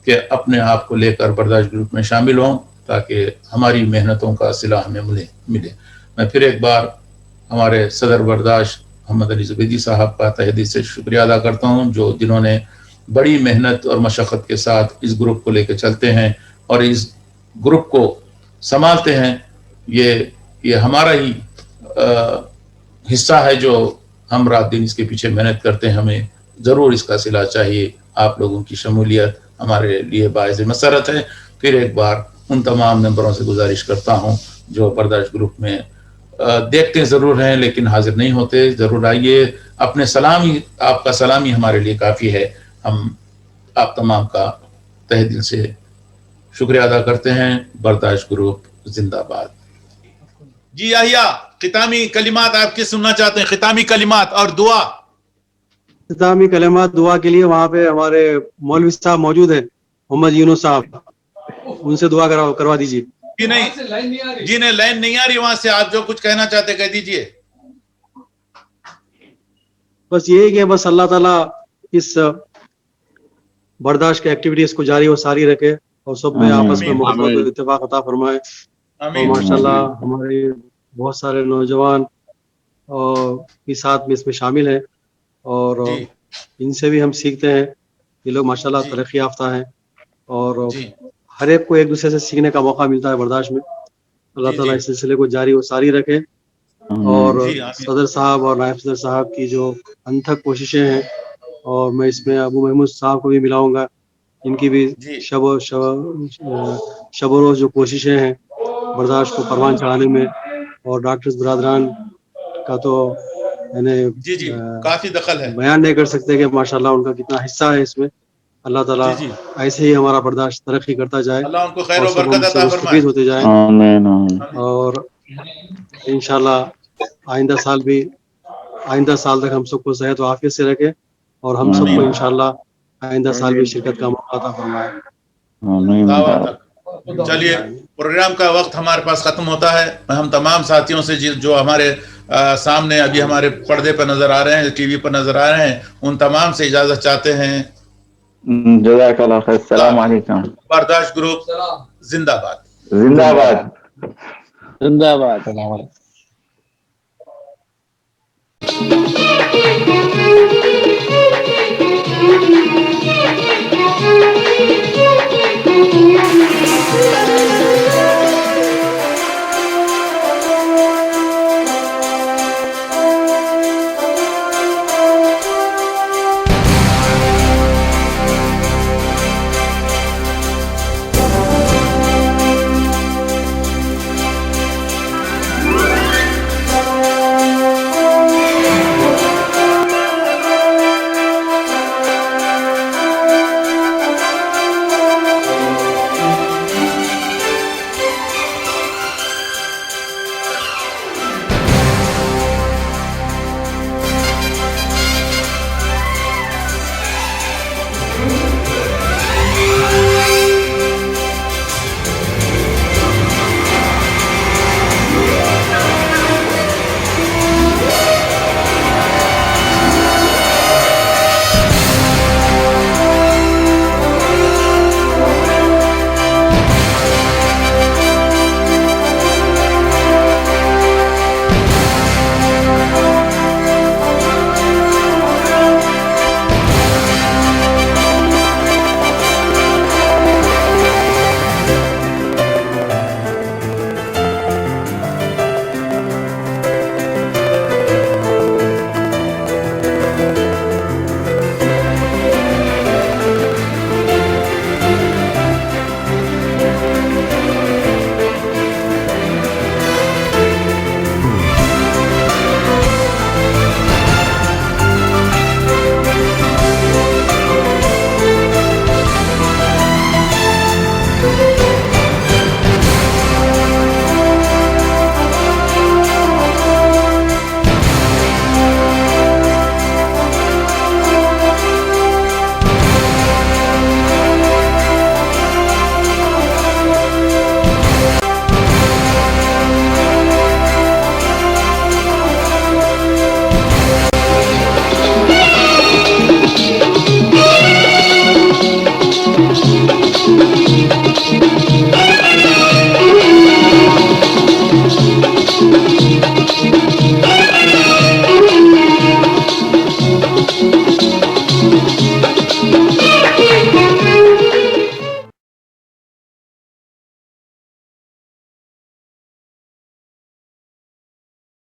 کہ اپنے آپ کو لے کر برداشت گروپ میں شامل ہوں تاکہ ہماری محنتوں کا صلہ ہمیں ملے. میں پھر ایک بار ہمارے صدر برداشت محمد علی زبیدی صاحب کا تہہ دل سے شکریہ ادا کرتا ہوں جنہوں نے بڑی محنت اور مشقت کے ساتھ اس گروپ کو لے کے چلتے ہیں اور اس گروپ کو سنبھالتے ہیں. یہ ہمارا ہی حصہ ہے جو ہم رات دن اس کے پیچھے محنت کرتے ہیں. ہمیں ضرور اس کا صلہ چاہیے. آپ لوگوں کی شمولیت ہمارے لیے باعث مسرت ہے. پھر ایک بار ان تمام ممبروں سے گزارش کرتا ہوں جو برداشت گروپ میں دیکھتے ضرور ہیں لیکن حاضر نہیں ہوتے، ضرور آئیے. اپنے سلامی، آپ کا سلامی ہمارے لیے کافی ہے. ہم آپ تمام کا تہہ دل سے شکریہ ادا کرتے ہیں. برداشت گروپ زندہ باد. جی یحییٰ، ختامی کلمات آپ کے سننا چاہتے ہیں؟ ختامی کلمات اور دعا. ختامی کلمات دعا کے لیے وہاں پہ ہمارے مولوی صاحب موجود ہیں، محمد یونس صاحب، ان سے دعا کروا دیجیے. جی نہیں، لائن نہیں آ رہی وہاں سے. آپ جو کچھ کہنا چاہتے کہہ دیجیے. بس یہی کہ بس اللہ تعالیٰ اس برداشت کے ایکٹیویٹیز کو جاری و ساری رکھے اور سب میں آپس میں محبت اور اتفاق عطا فرمائے. اور ماشاءاللہ ہمارے بہت سارے نوجوان بھی ساتھ میں اس میں شامل ہیں اور ان سے بھی ہم سیکھتے ہیں. یہ لوگ ماشاءاللہ ترقی یافتہ ہیں اور ہر ایک کو ایک دوسرے سے سیکھنے کا موقع ملتا ہے برداشت میں. اللہ تعالیٰ اس سلسلے کو جاری و ساری رکھے اور صدر صاحب اور نائب صدر صاحب کی جو انتھک کوششیں ہیں اور میں اس میں ابو محمود صاحب کو بھی ملاؤں گا. ان کی بھی شب و روز جو کوششیں ہیں برداشت کو پروان چڑھانے میں اور ڈاکٹرز برادران کا تو یعنی کافی دخل ہے, بیان نہیں کر سکتے کہ ماشاءاللہ ان کا کتنا حصہ ہے اس میں. اللہ تعالیٰ ایسے ہی ہمارا برداشت ترقی کرتا جائے اللہ ان کو خیر اور و سب برکت ہم سے عطا مستفید ہوتے جائیں. اور انشاءاللہ آئندہ سال تک ہم سب کو صحت و عافیت سے رکھے اور ہم سب کو انشاءاللہ آئندہ سال بھی شرکت کا موقع عطا فرمائے. چلیے پروگرام کا وقت ہمارے پاس ختم ہوتا ہے. ہم تمام ساتھیوں سے جو ہمارے سامنے ابھی ہمارے پردے پر نظر آ رہے ہیں, ٹی وی پر نظر آ رہے ہیں, ان تمام سے اجازت چاہتے ہیں. جزاک اللہ خیر. السلام علیکم. برداشت گروپ زندہ باد. زندہ باد. زندہ باد. Thank you.